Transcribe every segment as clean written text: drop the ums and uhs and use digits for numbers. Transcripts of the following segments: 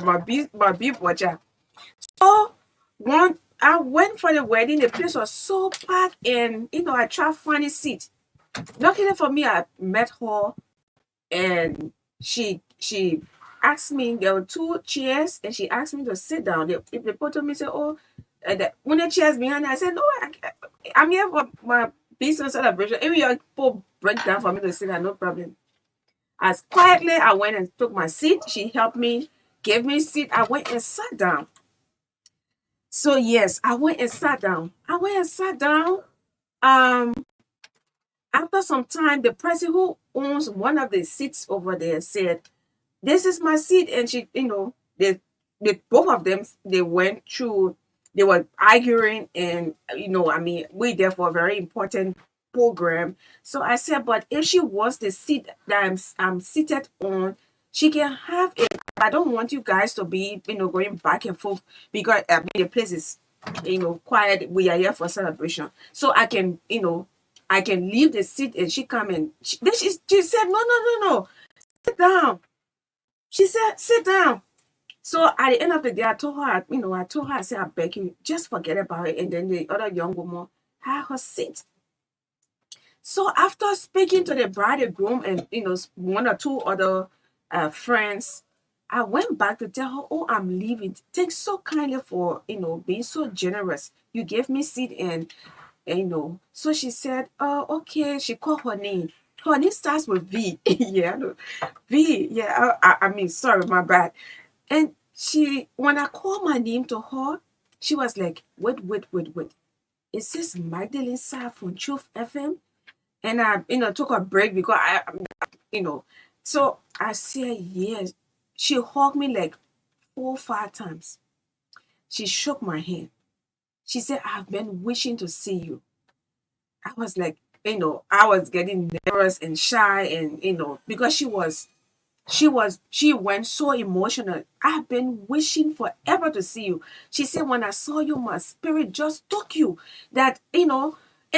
my beef watcher. So one I went for the wedding, the place was so packed, and I tried to find a seat. Luckily for me, I met her, and she asked me, there were two chairs, and she asked me to sit down. They put on me, say, oh, one of the chairs behind her. I said, no, I'm here for my business celebration. If you people break down for me to sit down, no problem. As quietly I went and took my seat. She helped me, gave me a seat. I went and sat down. So yes, I went and sat down. I went and sat down. Um, After some time, the person who owns one of the seats over there said, "This is my seat," and she, they both of them, they went through. They were arguing, and I mean, we there for a very important program. So I said, but if she wants the seat that I'm seated on, she can have it. I don't want you guys to be, going back and forth, because I mean, the place is, quiet. We are here for celebration, so I can leave the seat and she come and then she said, no, no, no, no, sit down. She said, sit down. So at the end of the day, I said, I beg you, just forget about it. And then the other young woman had her seat. So after speaking to the bride and groom and one or two other friends, I went back to tell her, oh, I'm leaving. Thanks so kindly for being so generous. You gave me seat, and so she said, oh, okay. She called her name. Her name starts with V. Yeah, I know. V. Yeah, I mean, sorry, my bad. And when I called my name to her, she was like, wait, wait, wait, wait. Is this Magdalene Sa from Truth FM? And I, took a break because you know, so I said, yes. She hugged me like 4 or 5 times. She shook my hand. She said, I've been wishing to see you. I was like, I was getting nervous and shy, and because she went so emotional. I've been wishing forever to see you. She said, when I saw you, my spirit just took you. That, and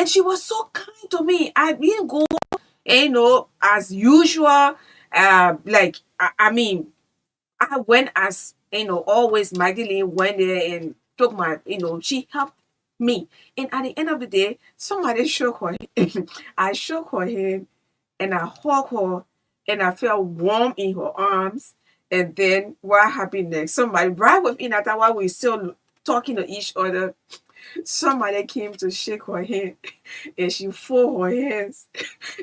she was so kind to me. I didn't go, as usual. Like, I mean, I went as, always Magdalene went there and took my, she helped me. And at the end of the day, somebody shook her hand. I shook her hand and I hugged her and I felt warm in her arms. And then what happened next? Somebody right within that while we still talking to each other, somebody came to shake her hand and she fold her hands.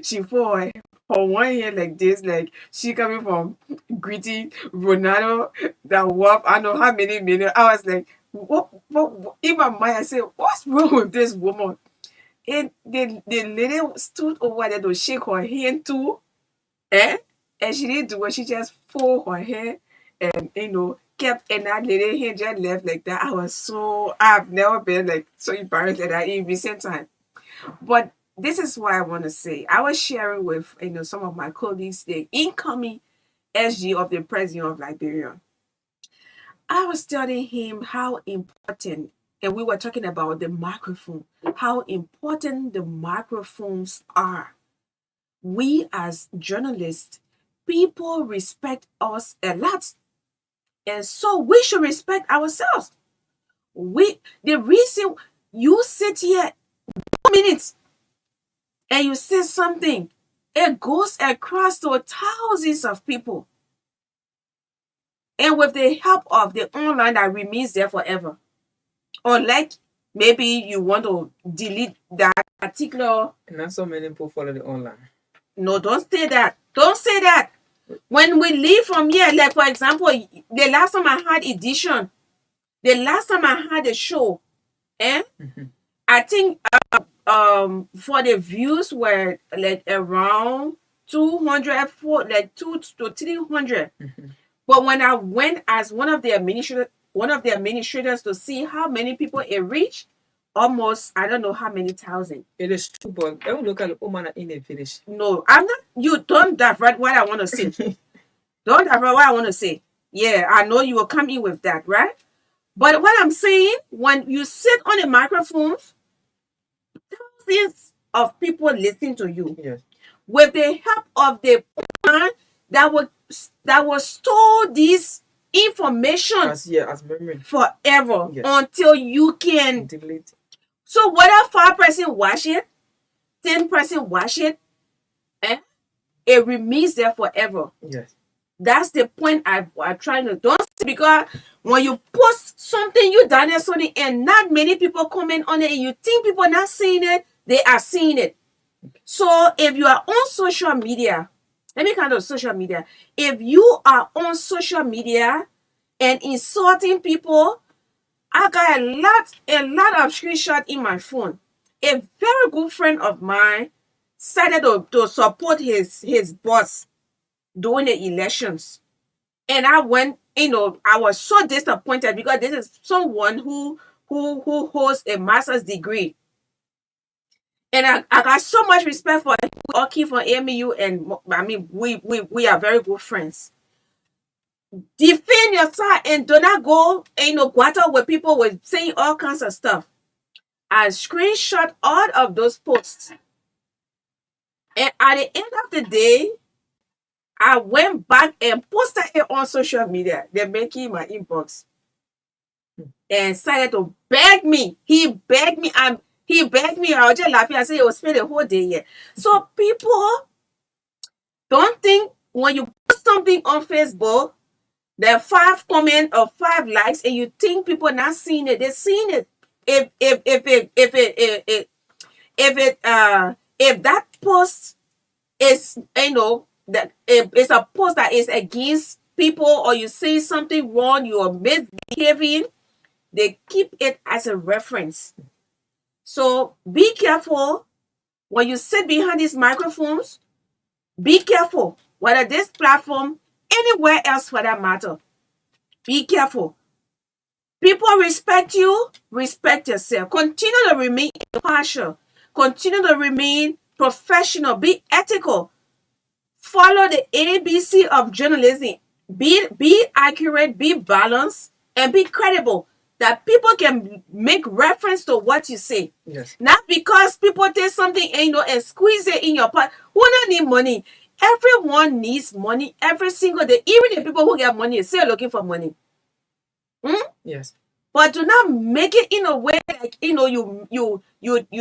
She fold her one hand like this, like she coming from greeting Ronaldo that walk I know how many minutes. I was like, what in my mind I said, what's wrong with this woman? And the lady stood over there to shake her hand too. Eh? And she didn't do it. She just fold her hair and kept, and that lady hand just left like that. I've never been like so embarrassed at that in recent time. But this is what I want to say. I was sharing with some of my colleagues the incoming SG of the president of Liberia. I was telling him how important, and we were talking about the microphone, how important the microphones are. We as journalists, people respect us a lot, and so we should respect ourselves. The reason you sit here 2 minutes and you say something, it goes across to thousands of people, and with the help of the online that remains there forever. Or like maybe you want to delete that particular. And not so many people follow the online. No, don't say that. Don't say that. When we leave from here, like for example, the last time I had edition, the last time I had a show, I think for the views were like around 200 for like 2 to 300. But when I went as one of the administrators to see how many people it reached, almost I don't know how many thousand. It is true, but don't look at the woman in the village. No, I'm not. You don't divert what I want to say. Don't divert what I want to say. Yeah, I know you will come in with that, right? But what I'm saying, when you sit on the microphones, thousands of people listen to you. Yes. With the help of the man that will store these information As memory. forever Yes. until you can. Delete. So whether 5 person watch it, 10 person watch it, it remains there forever. Yes. That's the point I trying to don't see, because when you post something you done it something and not many people comment on it and you think people not seeing it, they are seeing it. So if you are on social media, let me count on social media. If you are on social media and insulting people, I got a lot of screenshots in my phone. A very good friend of mine started to support his boss during the elections. And I went, I was so disappointed because this is someone who holds a master's degree. And I got so much respect for him. We all came from AMU, and I mean we are very good friends. Defend your side and do not go, go out where people were saying all kinds of stuff. I screenshot all of those posts. And at the end of the day, I went back and posted it on social media. They're making my inbox. And started to beg me. He begged me. He begged me. I was just laughing. I said, he will spend the whole day here. So people don't think when you post something on Facebook, there are 5 comments or 5 likes, and you think people not seeing it. They're seeing it. If that post is, that if it's a post that is against people, or you say something wrong, you are misbehaving, they keep it as a reference. So be careful when you sit behind these microphones. Be careful, whether this platform, anywhere else for that matter. Be careful. People respect you, respect yourself. Continue to remain impartial. Continue to remain professional. Be ethical. Follow the ABC of journalism. Be accurate, be balanced, and be credible. That people can make reference to what you say. Yes. Not because people take something and squeeze it in your pot. Who don't need money? Everyone needs money every single day. Even the people who get money are still looking for money. Yes. But do not make it in a way like you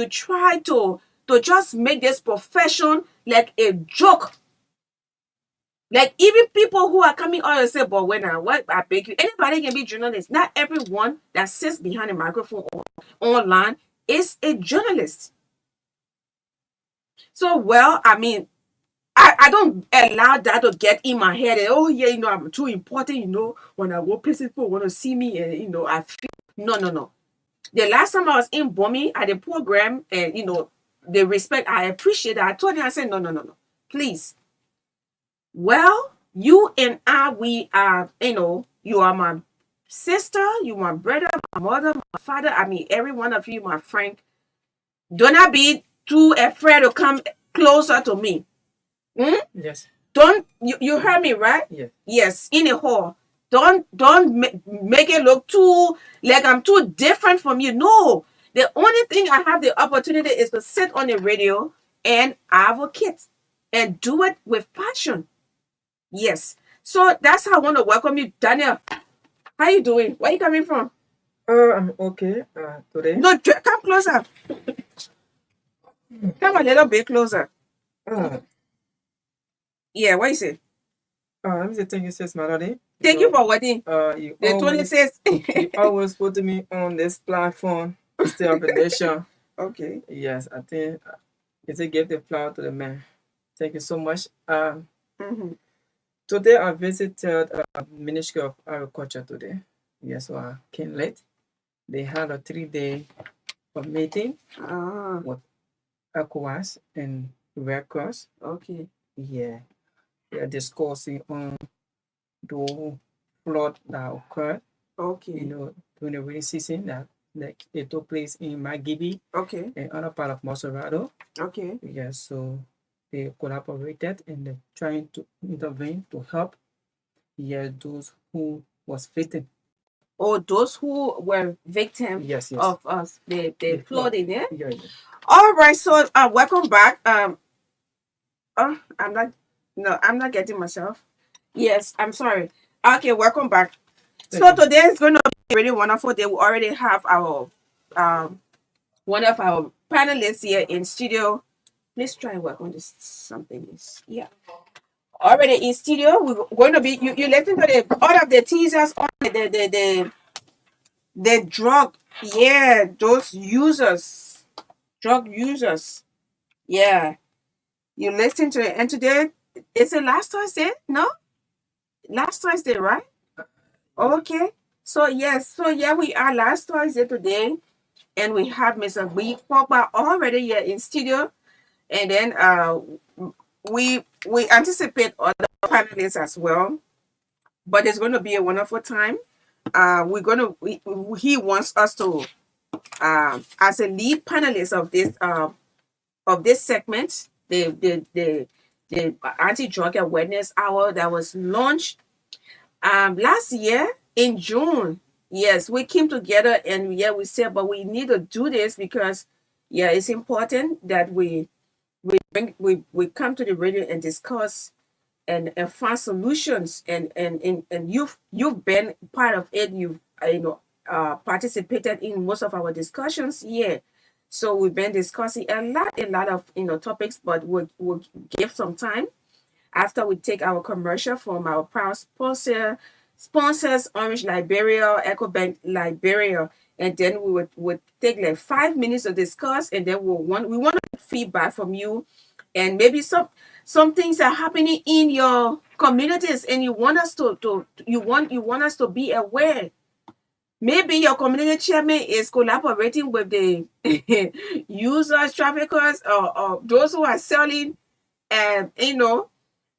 try to just make this profession like a joke. Like even people who are coming on and say, but when I beg you, anybody can be journalist. Not everyone that sits behind a microphone or online is a journalist. So, well, I mean, I don't allow that to get in my head. And, oh, yeah, I'm too important, when I go places, people want to see me and, I feel. No. The last time I was in Bomi at the program and, the respect, I appreciate that. I told him, I said, no. Please. Well, you and I, we are, you are my sister, you my brother, my mother, my father. I mean, every one of you, my friend. Do not be too afraid to come closer to me. Yes. Don't you heard me, right? Yes. Yes, in a hall. Don't make it look too like I'm too different from you. No. The only thing I have the opportunity is to sit on the radio and advocate and do it with passion. Yes. So that's how I want to welcome you, Daniel. How you doing? Where you coming from? I'm okay today. No, come closer. Come a little bit closer. Yeah, what you say? Let me say thank you, sis Melody. Thank you for wedding. You The always, 26. you always put me on this platform, State of the Nation. Okay. Yes, I think it's a give the flower to the man. Thank you so much. Today I visited Ministry of Agriculture today. Yes, so I came late. They had a 3-day meeting with ECOWAS and Red Cross. Okay. Yeah, they are discussing on the flood that occurred. Okay. During the rainy season that it took place in Magibi. Okay. And other part of Maserado. Okay. Yes, so they collaborated and they're trying to intervene to help those who was victim. Or those who were victims Yes. of us, the flooding, yeah? Yeah. All right, so welcome back. I'm not getting myself. Yes, I'm sorry. Okay, welcome back. So today is going to be a really wonderful day. We already have our one of our panelists here in studio. Let's try and work on this something. Yeah. Already in studio. We're going to be you listen to the all of the teasers on the drug. Yeah, those users. Drug users. Yeah. You listen to it. And today is it last Thursday? No? Last Thursday, right? Okay. So yes, so yeah, we are last Thursday today, and we have Mr. B Pogba already here in studio, and then we anticipate other panelists as well. But it's going to be a wonderful time. He wants us to as a lead panelist of this segment, the anti-drug awareness hour that was launched last year in June. Yes, we came together and yeah, we said, but we need to do this because yeah, it's important that we come to the radio and discuss and find solutions and you've been part of it. You've participated in most of our discussions. Yeah. So we've been discussing a lot of topics, but we'll give some time after we take our commercial from our proud sponsors Orange Liberia, EcoBank Liberia, and then we would take like 5 minutes to discuss, and then we want feedback from you, and maybe some things are happening in your communities, and you want us you want us to be aware. Maybe your community chairman is collaborating with the users, traffickers, or those who are selling,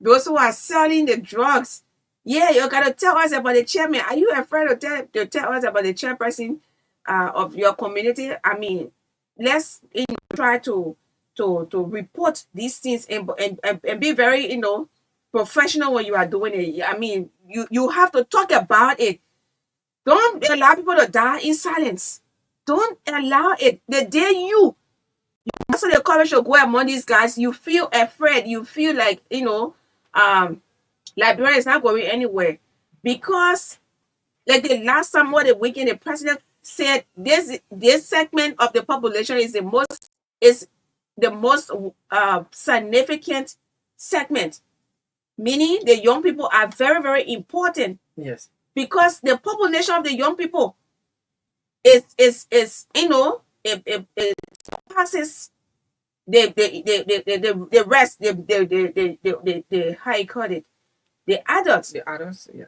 those who are selling the drugs. Yeah, you gotta tell us about the chairman. Are you afraid to tell us about the chairperson of your community? I mean, let's try to report these things and be very professional when you are doing it. I mean, you have to talk about it. Don't allow people to die in silence. Don't allow it. The day you also the courage to go among these guys, you feel afraid. You feel like Liberia is not going anywhere because, like the last time, what the weekend, the president said this segment of the population is the most significant segment, meaning the young people are very, very important. Yes. Because the population of the young people is it passes the rest, the how you call it, the adults. The adults, yeah.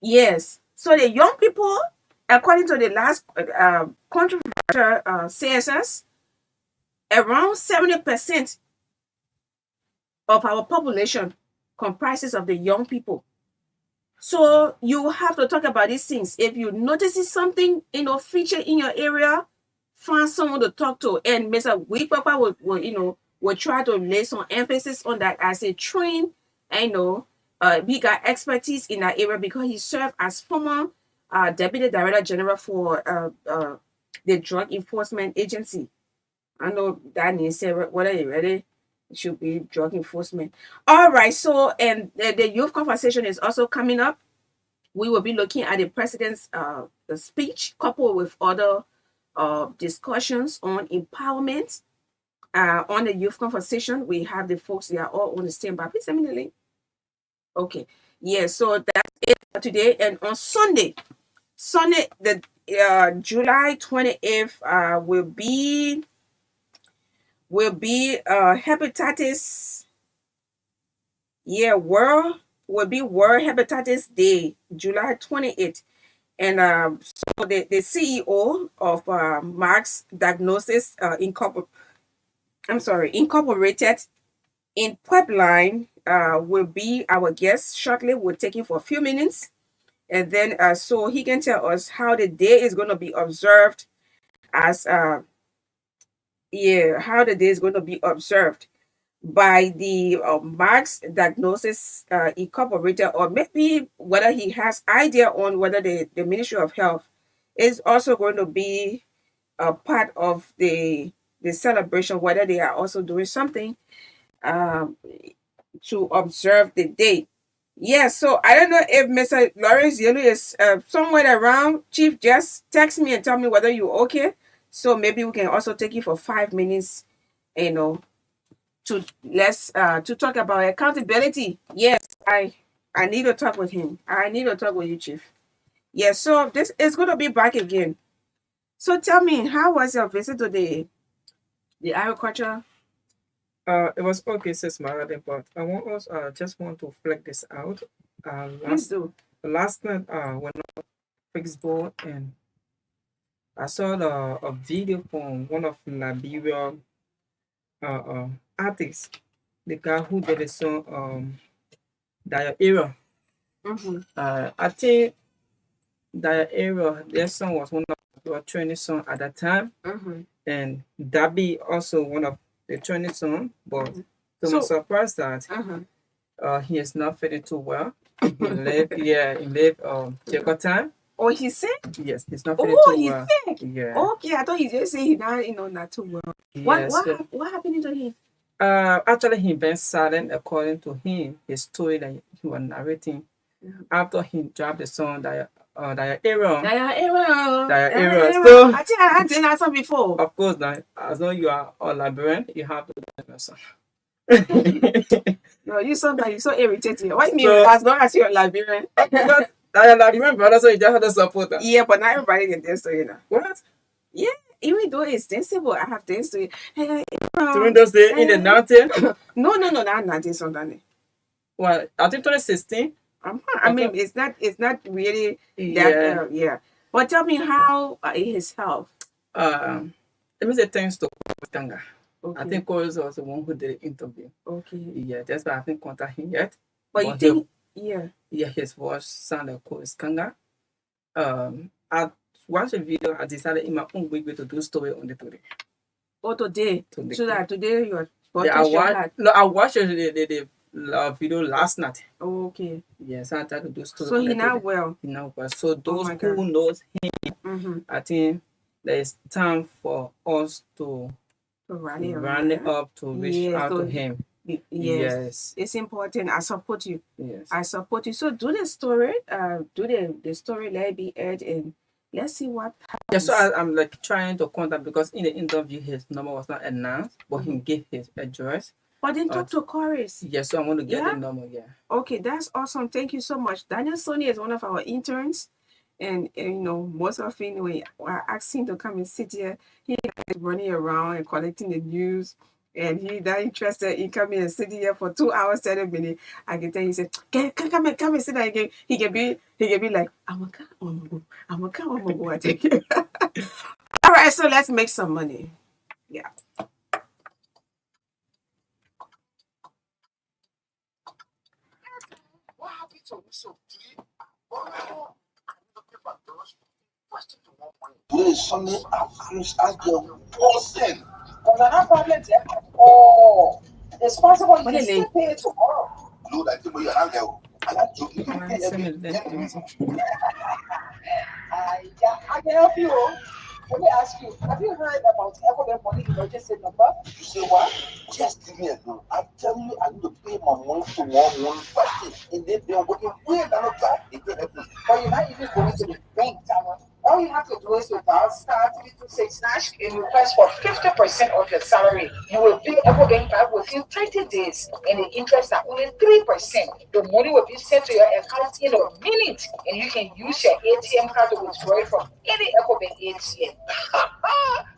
Yes. So the young people, according to the last controversial census, around 70% of our population comprises of the young people. So you have to talk about these things. If you notice something, feature in your area, find someone to talk to. And Mr. Wipapa will try to lay some emphasis on that as a trained, he got expertise in that area because he served as former Deputy Director General for the Drug Enforcement Agency. I know that needs to say whether you ready. It should be drug enforcement. All right. So, and the youth conversation is also coming up. We will be looking at the president's speech coupled with other discussions on empowerment. On the youth conversation, we have the folks, they are all on the standby. Please send me the link. Okay. Yeah, so that's it for today. And on Sunday, the July 28th will be hepatitis. Yeah, World Hepatitis Day, July 28th. And so the CEO of Mark's Diagnosis Incorporated in Pipeline will be our guest shortly. We'll take him for a few minutes. And then so he can tell us how the day is going to be observed as how the day is going to be observed by the Mark's Diagnosis Incorporated, or maybe whether he has idea on whether the Ministry of Health is also going to be a part of the celebration, whether they are also doing something to observe the day. Yeah, so I don't know if Mr. Lawrence Yelu is somewhere around. Chief, just text me and tell me whether you're okay. So maybe we can also take you for 5 minutes, you know, to to talk about accountability. Yes, I need to talk with him. I need to talk with you, Chief. Yeah, so this is going to be back again. So tell me, how was your visit to the agriculture? It was okay, Sis Marade, but I want us just want to flag this out. Please do. Last night when I Facebook and I saw a video from one of Liberia artists, the guy who did the song Dia Era. Mm-hmm. I think Dia Era, their song was one of the trending song at that time, Mm-hmm. and Dabi also one of the trending song, but to my So- surprise that Mm-hmm. he is not feeling too well. He left Jacob time. Oh, he's sick? Yes, he's not feeling Oh, too he's well. sick. Yeah. Okay, I thought he just said he not too well. Yes. What happened to him? Actually, he been silent according to him. His story that he was narrating after he dropped the song Dia Era. So, I think I had that song before. Of course, now as long as you are a Liberian, you have to do that song. No, you sound like you're so irritating. What do you mean? As long as you're Liberian. Because I am Liberian brother, so you just have to support them. Yeah, but not everybody can dance to it now. What? Yeah, even though it's danceable, I have danced to it. Hey, During those days in the 19? No, not 19 something. Well, I think 2016. I mean, it's not really that. Yeah. But tell me how his health. Let me say thanks to Kanga. Okay. I think Corey was the one who did the interview. Okay. Yeah, that's why I haven't contacted him yet. But you think, yeah, his voice sounded cool as Kanga. I watched a video. I decided in my own way to do story on the today. Oh, today. So that today you are. I watched the video last night. Oh, okay. Yes, I tried to do story. So he not well. He not well. So those who knows him, I think there is time for us to run it up to reach out to him. Yes, it's important. I support you. Yes, I support you. So do the story. Do the story. Let it be aired, and let's see what happens. Yeah. So I'm like trying to contact because in the interview his number was not announced, but he gave his address. But then talk to Chorus. Yes, so I want to get the number. Yeah. Okay, that's awesome. Thank you so much. Daniel Sony is one of our interns. And you know, most often when I ask him to come and sit here, he is running around and collecting the news. And he's not interested in coming and sitting here for 2 hours, 30 minutes. I can tell he said, come and sit down again. He can be like, I'm gonna come, I take it. All right, so let's make some money. Yeah. What happened to Today is Sunday. I've closed as the person. But I have problems. Oh, it's possible you can still pay it tomorrow. No, I think we are now. I'm not joking. I can help you. Let me ask you, have you heard about Ecobank Money Emergency number? You say what? Just give me a go. I'm telling you, I need to pay my money to one person. And they are working way down the track. But you're not even going to the bank, Tama. All you have to do is to dial *326# and request for 50% of your salary. You will pay Ecobank back within 30 days, and the interest are only 3%. The money will be sent to your account in a minute, and you can use your ATM card to withdraw it from any Ecobank ATM.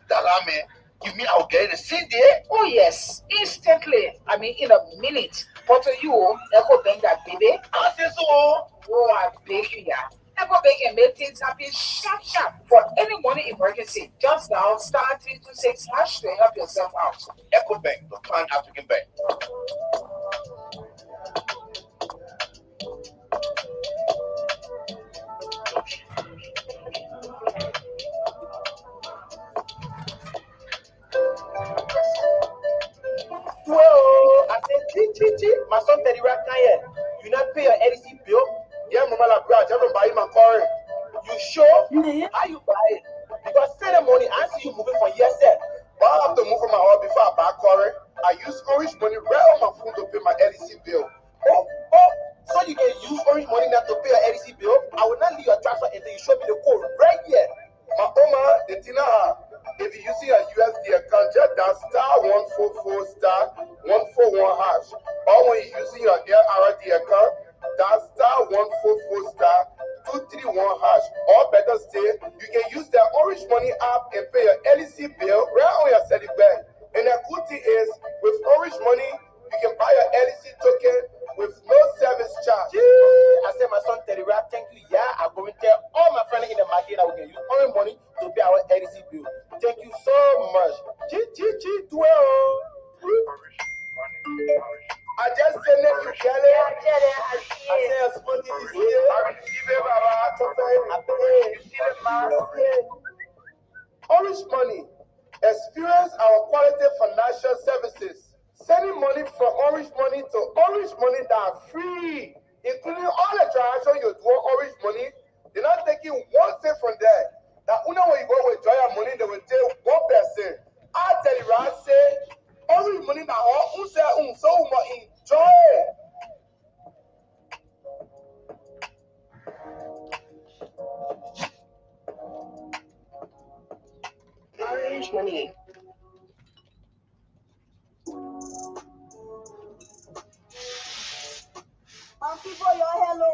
Dalame, you mean I'll get it the same day? Oh yes, instantly. I mean in a minute. But to you, Ecobank that baby. I say so. Oh, I beg you, yeah. Ecobank can make things happen sharp. For any money emergency, just dial *326# to help yourself out. Ecobank, the Pan African Bank. Whoa, I said, my son Teddy right now here. You not pay your LC bill? Yeah, Mama La Bra, I don't buy my car. You sure? How you buy it? Because say the money, I see you moving from yesterday. But I have to move from my house before I buy car. I use storage money right on my phone to pay my LC bill. Oh, So you can use Orange Money now to pay your LC bill. I will not leave your transfer until you show me the code right here. My Oma, the Tina, if you're using a USD account, just dial *144 *141 hash. Or when you're using your LRD account, dial *144 231 hash. Or better still, you can use the Orange Money app and pay your LC bill right on your Cedi bank. And the good thing is, with Orange Money, you can buy your LC token with no service charge. I said, my son Terry Rap, thank you. Yeah, I'm going to tell all my friends in the market that we can use Orange Money to pay our LC bill. Thank you so much. I just sent it to Kelly. I said, I'm supposed to be here. I receive it, Baba. I pay. Orange Money. Experience our quality financial services. Sending money from Orange Money to Orange Money that are free, including all the transactions you do on Orange Money. They're not taking one cent from there. Now, when you go withdraw your money, they will take 1%. I tell you, I say, Orange Money now, who say, so enjoy. Orange Money. People, hello.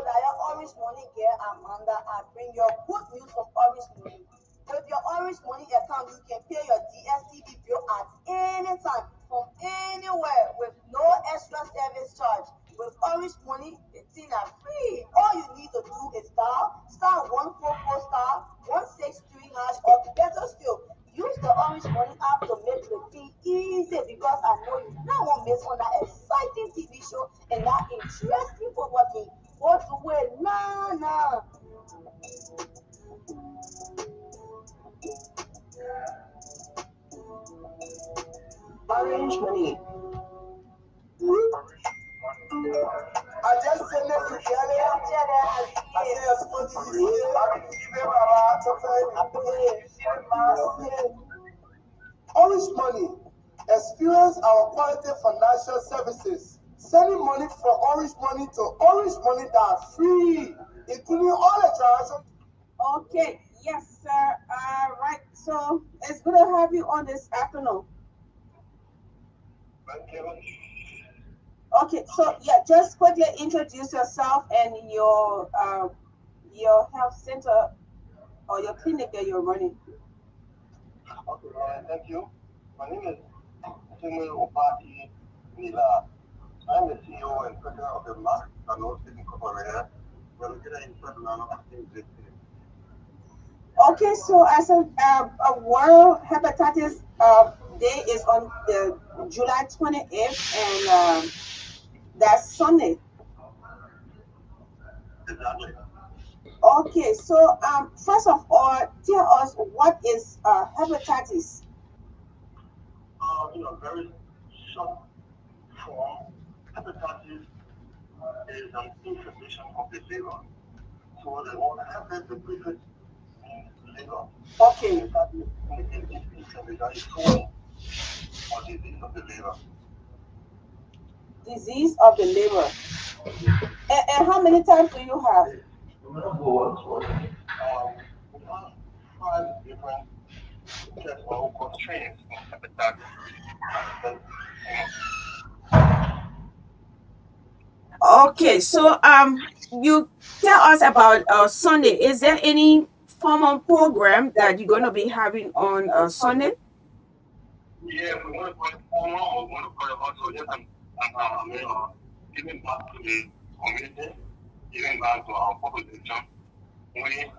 That your Orange Money girl, Amanda. I bring your good news from Orange Money. With your Orange Money account, you can pay your DSTV bill at any time, from anywhere, with no extra service charge. With Orange Money, the thing are free. All you need to do is *144 *163 hash, or better still, use the Orange Money app to make the thing easy, because I know you now won't miss on that exciting TV show and that interesting football game. What's the way? Nah. Orange Money. I just sent it to Kelly. I said, I'm supposed to be here. I receive it, Baba. I pay. Orange Money. Experience our quality financial services. Sending money from Orange Money to Orange Money that are free, including all the transactions. Okay, yes, sir. Right. So it's good to have you on this afternoon. Thank you. Okay, so yeah, just quickly introduce yourself and your health center or your clinic that you're running. Okay, thank you. My name is Samuel Opati Nila. I'm the CEO and president of the Mask Salon City Corporation. We're located in Federal. Okay, so as a World Hepatitis Day is on the July 28th, and that's Sunday. Exactly. Okay, so first of all, tell us what is hepatitis? Very short form, hepatitis is an inflammation of the liver. So the word hepatitis, the prefix means liver. Okay. Hepatitis is inflammation or disease of the liver. Disease of the liver. And how many times do you have? We have 5 different tests or strains of hepatitis. Okay, so you tell us about Sunday. Is there any formal program that you're going to be having on Sunday? Yeah, we want to put it formal. We want to put it also just giving back to the community, giving back to our population. We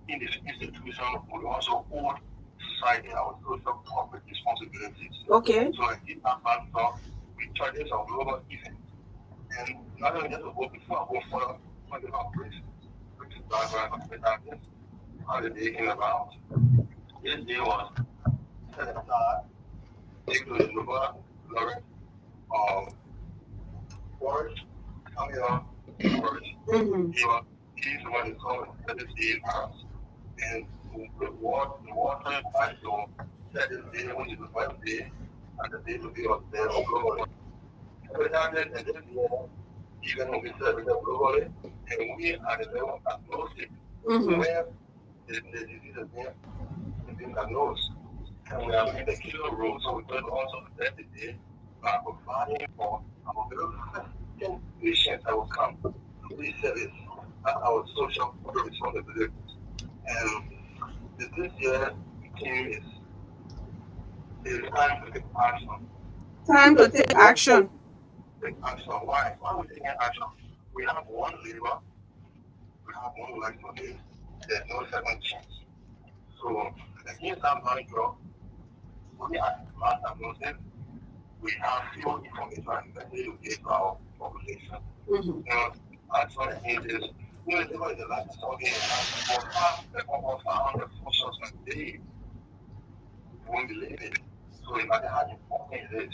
in this institution, we also hold society our social corporate responsibilities. Okay. So I did that back to we charges of global events. And not only just to go before I go further on the operation, which is background of the darkness, holiday in about. This day was set aside, take to the Nova Lawrence Forest, coming on Forest. He's the one who called the day house. And the water by to set this day, which is the first day, and the day to be on there. Every time that this war, he even when we serve globally, and we are the level of agnostic, where the disease is being diagnosed. And we are in the killer role, so we could also protect the day by providing for our very first patients that will come to this service as our social responsibility. And this year, team is time to take action. Time to take action. Take action. Why? Why are we taking action? We have one labor, we have one life for this. There's no second chance. So against that backdrop, we are not diagnosing. We have few information that we will give our population. Actually, it is the last study for almost 100 functions a day. You won't believe it. So imagine how important it is.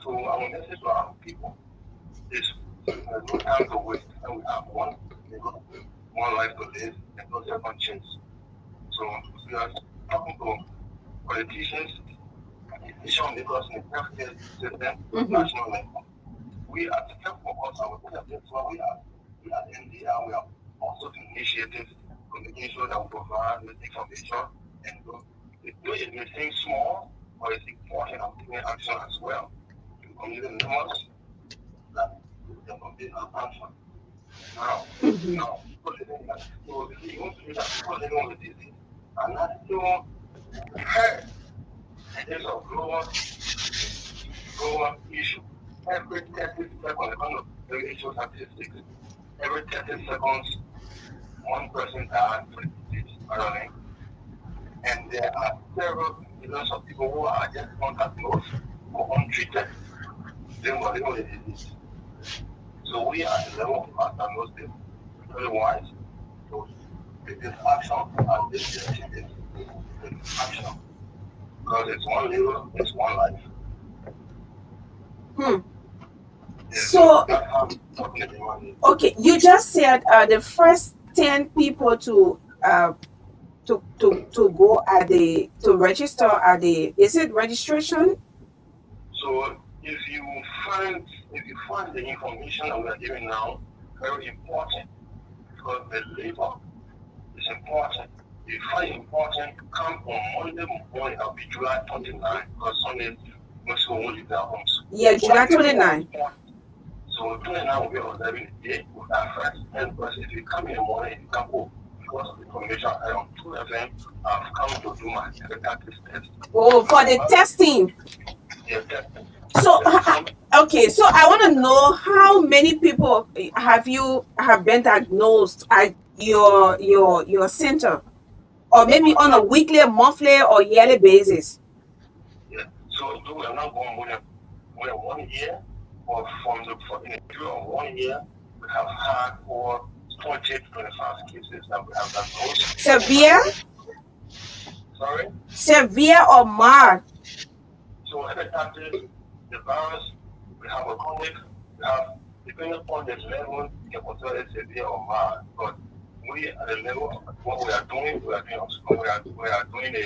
So our message to our people is there's no time to waste, and we have one life to live and no second chance. So we are talking to politicians, decision makers in the healthcare system, national level. We are taking for us, and we are NDR, we are also initiatives to making sure that we provide this information and it may seem small, but it's important of taking action as well. The community knows that there will be an action. Now, people living that people living with disease are not even heard in terms of global issue. Every 30 seconds, the issue statistics. Every 30 seconds, one person dies from disease. And there are several millions of people who are just undiagnosed or untreated. They were living with disease. So we are at the level of undiagnosed, very wise. So it is action, and this is action. Because it's one liver, it's one life. So, okay, you just said the first 10 people to go at the to register at the is it registration? So if you find the information that we are giving now very important, because the labor is important. If you find it important, come on Monday morning. I'll be July 29, because Sunday most people won't leave their homes. Yeah, July 29. So 29 will be on 11 day with our first 10 person. If you come in the morning, you can go. Because of the information around 2 FM, I've come to do my hepatitis test. Oh, for the testing. Yeah, testing. So, okay, so I want to know how many people have been diagnosed at your center, or maybe on a weekly, monthly, or yearly basis. Yeah. So we are not going more than 1 year, or in a period of 1 year, we have had over 25 cases that we have diagnosed. Severe? Sorry? Severe or mild? So hepatitis, the virus, we have a chronic, we have, depending upon the level, you can consider it severe or mild. But we at the level of what we are doing a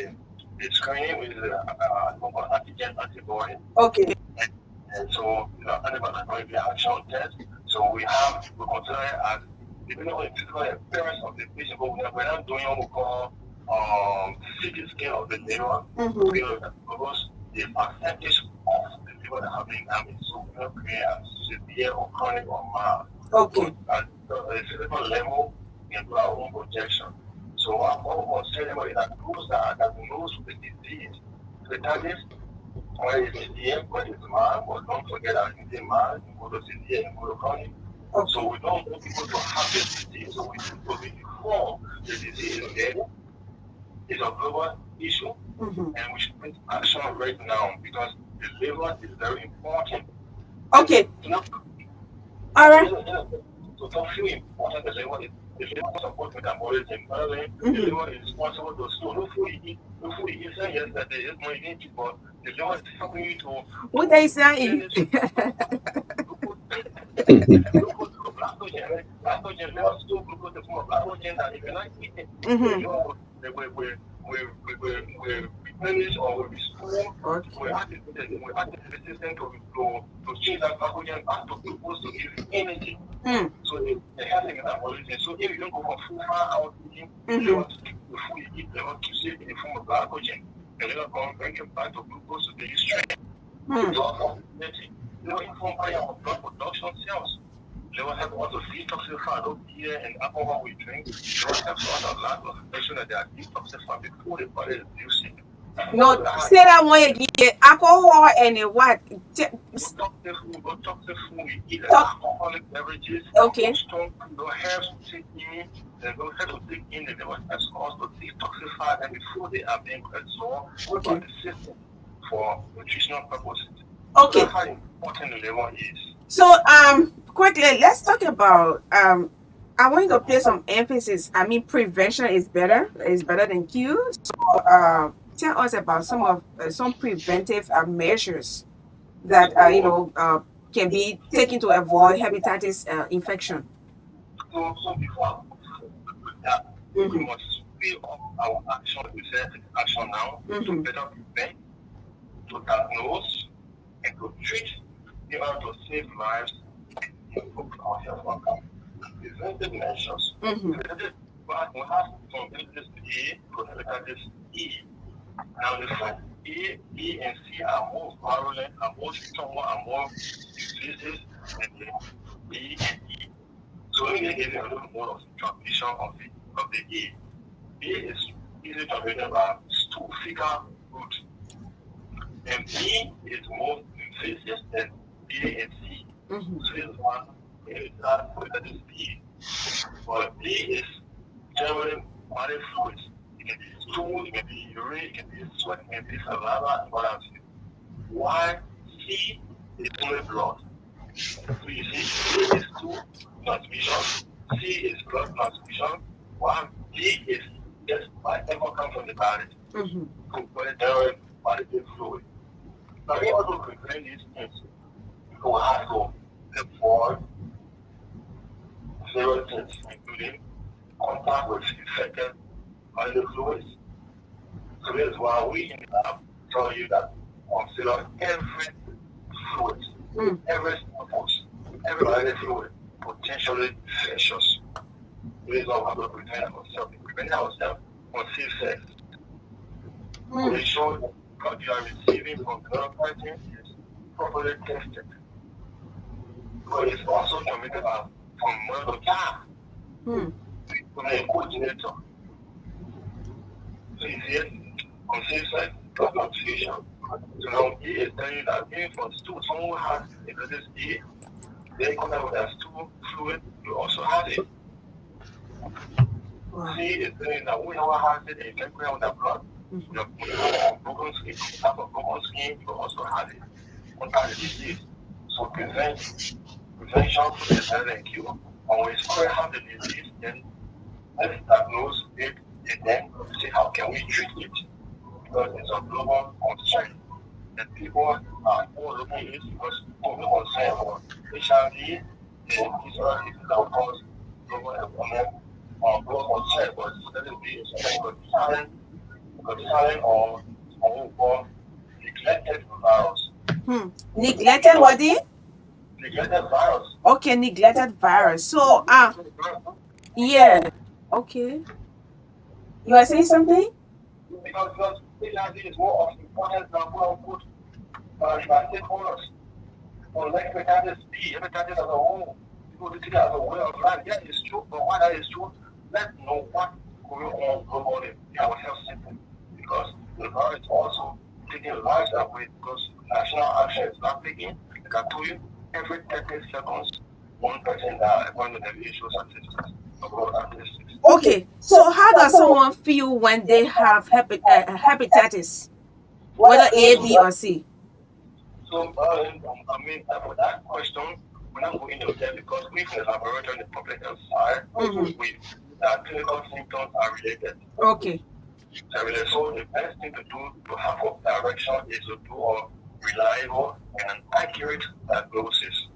screening with antigen antibody. Okay. And so antibody reaction test. So we consider it as depending on the physical appearance of the patient, but we're not doing what we call CT scan of the liver, because the percentage of the liver that have been damaged. So we don't create as severe or chronic or mild. Okay. At the physical level, we can do our own projection. So our goal is anybody that are diagnosed with the disease, hepatitis, whether it's severe, whether it's mild, but don't forget that it's mild, you go to severe, you go to chronic. Okay. So we don't want people to have this disease, so we need to be informed the disease is there. It's a global issue, and we should take action right now because the liver is very important. Okay. All right. So don't feel important. The liver is supposed metabolism. The liver is responsible to store. No food you eat yesterday is not eating, but the liver is helping you to. What they saying? Glucose, liver store glucose, the form of glycogen that if you're not eating, we replenish or we restore, we add the system to change that glycogen back to glucose to give you energy. So the health thing is that so if you don't go for full far out eating, you want to keep the food you eat, they want to save in the form of glycogen. And then come bring it back to glucose to give you strength. You also energy. You know, inform our blood production cells. They will help us to detoxify those beer and alcohol we drink. They will help us a lot of information that they are detoxified before the body is using. No, say that one again. Alcohol and what? Toxic food, we eat alcoholic beverages. Okay. Strong food, don't have to take in. They don't have to take in. They will help us to detoxify them before they are being absorbed by the system for nutritional purposes. Okay. That's how important the liver is. So, quickly, let's talk about, I want you to place some emphasis. I mean, prevention is better than cure. So, tell us about some preventive measures that, can be taken to avoid hepatitis infection. So before that, we must speed up our action, action now to better prevent, to diagnose, and to treat in order to save lives and improve our health outcome. Preventive measures. We have from hepatitis A to hepatitis E. Now the first A, B, and C are more virulent, are more stronger, are more diseases than the B and E. So we give you a little more of transmission of the A. A is easily transmitted by stool fecal route. And B is more invasive than B and C. So this one is not hepatitis B. But B is generally body fluids. It can be stool, it can be urine, it can be sweat, it can be saliva, and what else. While C is only blood. So you see, C is stool transmission, C is blood transmission, while D is just whatever comes from the body. Generally body fluid. Now we also prevent these things. We have to avoid several things, including contact with infected bodily fluids. So that's why we in the lab tell you that consider every fluid, every samples, every bodily fluid potentially infectious. This is why we have to prevent ourselves. Prevent ourselves from safe sex. Make sure that what you are receiving from the person is properly tested. But it's also transmitted from mother to child. From a coordinator. So you see it on safe sex, blood transfusion. So now he is telling you that even from stool, someone who has hepatitis A, they contact with their stool fluid, you also have it. C is telling you that whoever has it, they can with their blood. You have broken skin, you also have it. Contact the disease. So prevention is better than cure. And when you have the disease, then let's diagnose it and then see how can we treat it. Because it's a global concern. And people are all looking at it because global concern for HIV and these other things that will cause global economic or global concern, but it doesn't be concerning or neglected virus. Neglected what? Neglected virus. Okay, neglected virus. So, yeah. Okay. You are saying something? Because HIV is more of important than quote-unquote stakeholders. Unlike hepatitis B, hepatitis as a whole, people take it as a way of life. Yeah, it's true, but why that is true, let's know what's going on globally in our health system. Because the virus is also taking lives away because national action is not taking. Like I told you, every 30 seconds, one person dies according to the issue statistics. Okay, so how does someone feel when they have hepatitis, whether A, B, or C? So, for that question, we're not going into that because we in the laboratory on the public health side, clinical symptoms are related. Okay. So the best thing to do to have a direction is to do a reliable and accurate diagnosis.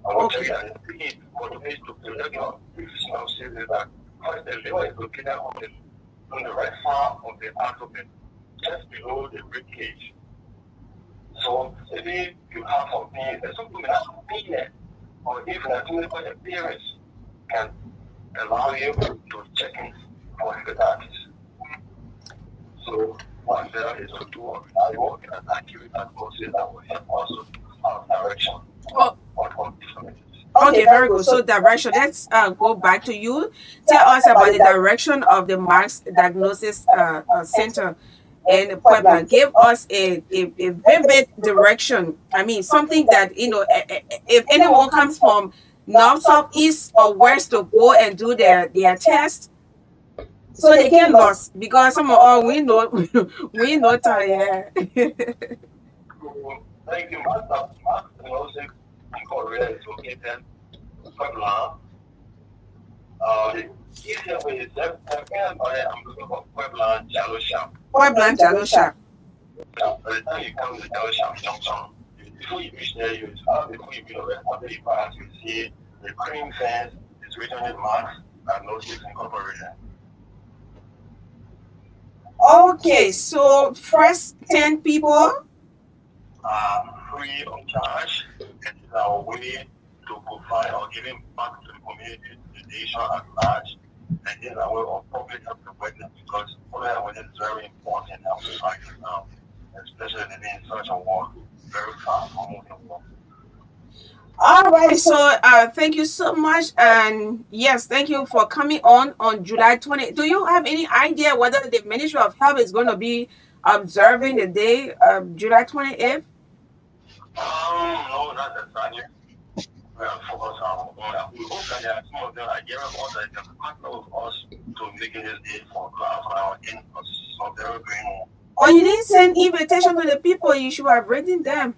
I will tell you that the key for the place to protect your nutritional system is that first the liver is located on the on the right side of the abdomen, just below the rib cage. So maybe you have some pain, there's something that has pain there, or even a clinical appearance can allow you to check in for hepatitis. So one there is to do a reliable and an accurate diagnosis that will help also our direction on different. Okay, very good. So direction, let's go back to you. Tell us about the direction of the Marks Diagnosis Center in Puebla. Give us a vivid direction. I mean, something that, you know, if anyone comes from north, south, east, or west to go and do their test, so they get lost, because some of all we know we know tired. Thank you, Master. Diagnosis Korea is located in Puebla. The easier way is that I'm looking for Puebla Jalo Shop. Puebla Jalo Shop. By the time you come to the Jalo Shop junction, before you reach there, before you be aware of the pass, you see the cream fence is written in Marks Diagnosis Incorporated. Okay, so first 10 people free of charge, and it's our way to provide or giving back to the community, the nation at large, and it's our way of public health awareness, because public awareness is very important in our society now, especially living in such a world, very fast moving world. All right, so thank you so much, and yes, thank you for coming on July 20. Do you have any idea whether the Ministry of Health is going to be observing the day of July 28th? No, not exactly. We are focused on. We hope that there are some of them are giving us that they can partner with us to make this day for our in-house, so they're going. Or you didn't send invitation to the people, you should have written them.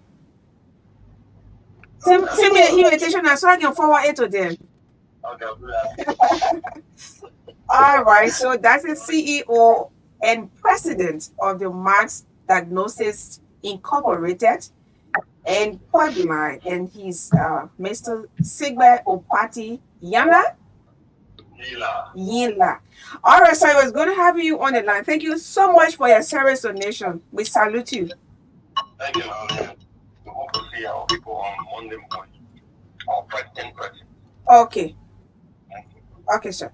Send me the invitation so I can forward it to them. Okay. All right, so that's the CEO and president of the Marks Diagnosis Incorporated in Puebla, and he's Mr. Sigbe Opati Yila. All right, so I was going to have you on the line. Thank you so much for your service donation. We salute you. Thank you. We hope to see our people on Monday morning. Our president. Okay. Okay, sir.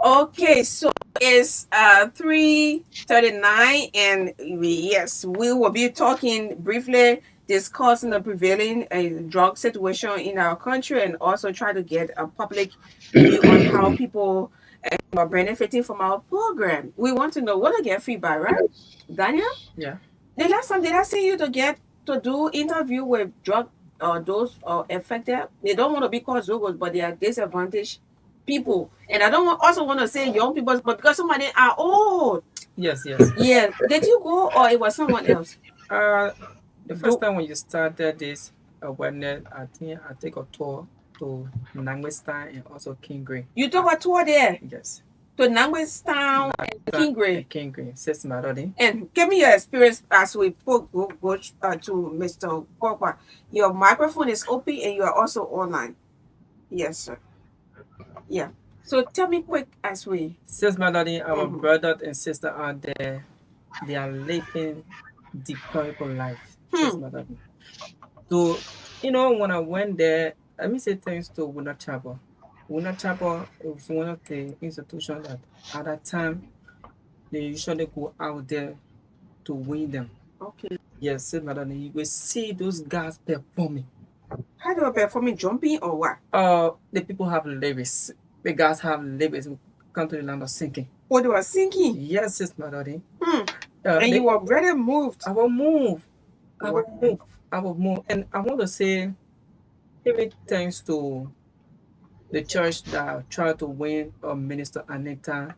Okay, so it's 3:39, and yes, we will be talking briefly, discussing the prevailing drug situation in our country, and also try to get a public view on how people are benefiting from our program. We want to know what to get feedback, right, Daniel? Yeah. The last time did I see you to do interview with drug or those affected? They don't want to be called zogos, but they are disadvantaged people. And I don't also want to say young people, but because some of them are old. Yes. Yeah. Did you go, or it was someone else? The first time when you started this awareness, I think I take a tour to Nangwestan and also Kingray. You took a tour there? Yes. To Nangwestan and Kingray. Kingray, Sis Marodi. And give me your experience as we go to Mr. Kokwa. Your microphone is open and you are also online. Yes, sir. Yeah. So tell me quick as we. Sis Melody, our brother and sister are there. They are living deplorable life. Sis Melody. So, when I went there, let me say thanks to Wuna Chapel. Wuna Chapel is one of the institutions that at that time they usually go out there to win them. Okay. Yes, Sis Melody, you will see those guys performing. How do they performing, jumping or what? The people have lyrics. The guys have lyrics. Come to the land of singing. Oh, they were singing? Yes, Sis Melody. And you were very moved. I will move. I will move, and I want to say, even thanks to the church that tried to win Minister Anita,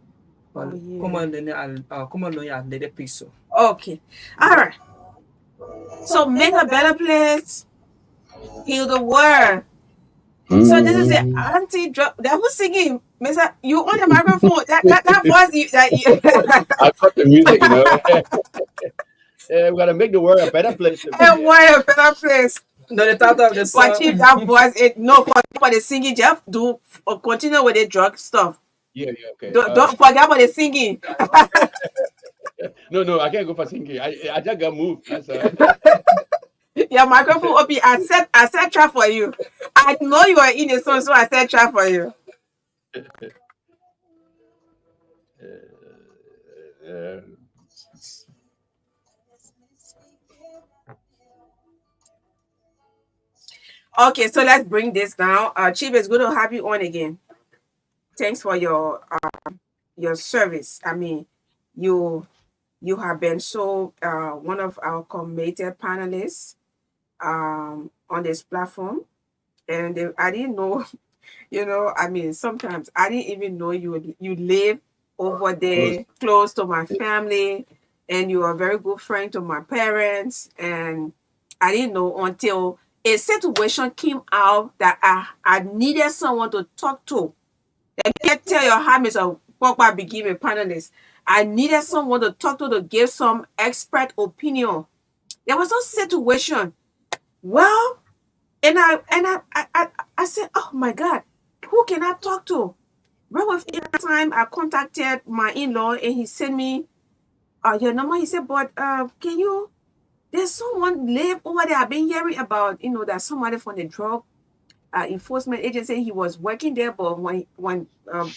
Oh, yeah. come on, a little piece. Okay. All right. So make a better place. Heal the world. So this is the anti-drug. That was singing, Mister. You on the microphone? That voice. I got the music, you know. Yeah, we gotta make the world a better place to be. And why a better place? No, the title of the song. But Chief, that voice. No, for the singing, just do continue with the drug stuff. Yeah, okay. Don't forget about the singing. No, I can't go for singing. I just got moved. That's Your microphone open. I said try for you. I know you are in the song, so I said try for you. Okay, so let's bring this down. Chief, it's good to have you on again. Thanks for your service. I mean, you have been so one of our committed panelists on this platform, and I didn't know. I mean, sometimes I didn't even know you live over there close to my family, and you are a very good friend to my parents, and I didn't know until a situation came out that I needed someone to talk to. Let me tell you how Mr. Pogba became a panelist. I needed someone to talk to give some expert opinion. There was no situation. Well, and I said, oh my God, who can I talk to? Right within that time, I contacted my in-law and he sent me your number. He said, but there's someone live over there. I've been hearing about, that somebody from the drug enforcement agency. He was working there, but when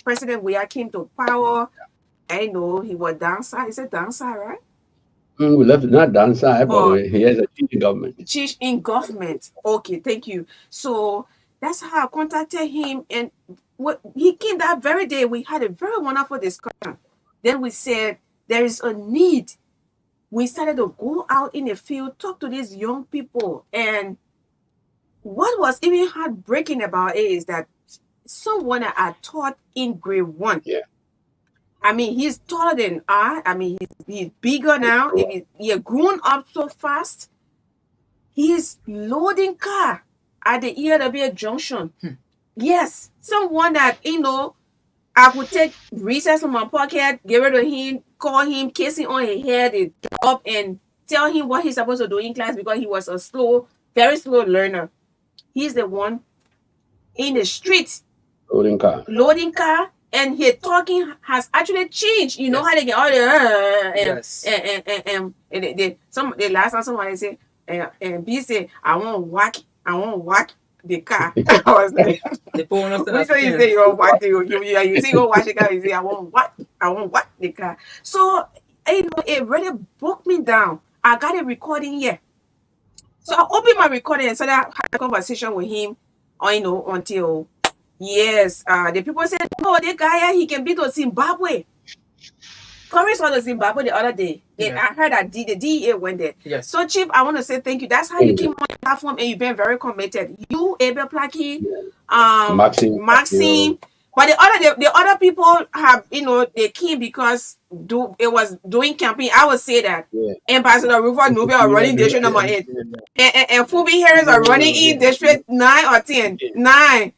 President Weah came to power, I know he was downside. Is it downside, right? We left not downside, but he has a chief in government. Chief in government. Okay, thank you. So that's how I contacted him, and he came that very day. We had a very wonderful discussion. Then we said there is a need. We started to go out in the field, talk to these young people, and what was even heartbreaking about it is that someone that I taught in grade 1. Yeah. I mean, he's taller than I mean, he's bigger now. He has grown up so fast. He is loading car at the ELW junction. Yes, someone that, I could take recess from my pocket, get rid of him, call him, kiss him on his head, and drop and tell him what he's supposed to do in class because he was a very slow learner. He's the one in the street loading car, and his talking has actually changed. You know how they get all the last time somebody said and B said, I won't whack the car. I was like, you say you won't whack you say you won't whack the car, you say I won't whack the car. So it really broke me down. I got a recording here. So I opened my recording and started having a conversation with him, until, yes, the people said, oh, the guy, he can be to Zimbabwe. Corey saw the Zimbabwe the other day. I heard that the DEA went there. Yes. So, Chief, I want to say thank you. That's how you came on the platform and you've been very committed. You, Abel Plackey, Maxine. But the other people have, they came because it was doing campaign. I would say that Ambassador Rufus Nubia are running district number 8. And Phoebe Harris are running in district 9 or 10. 9.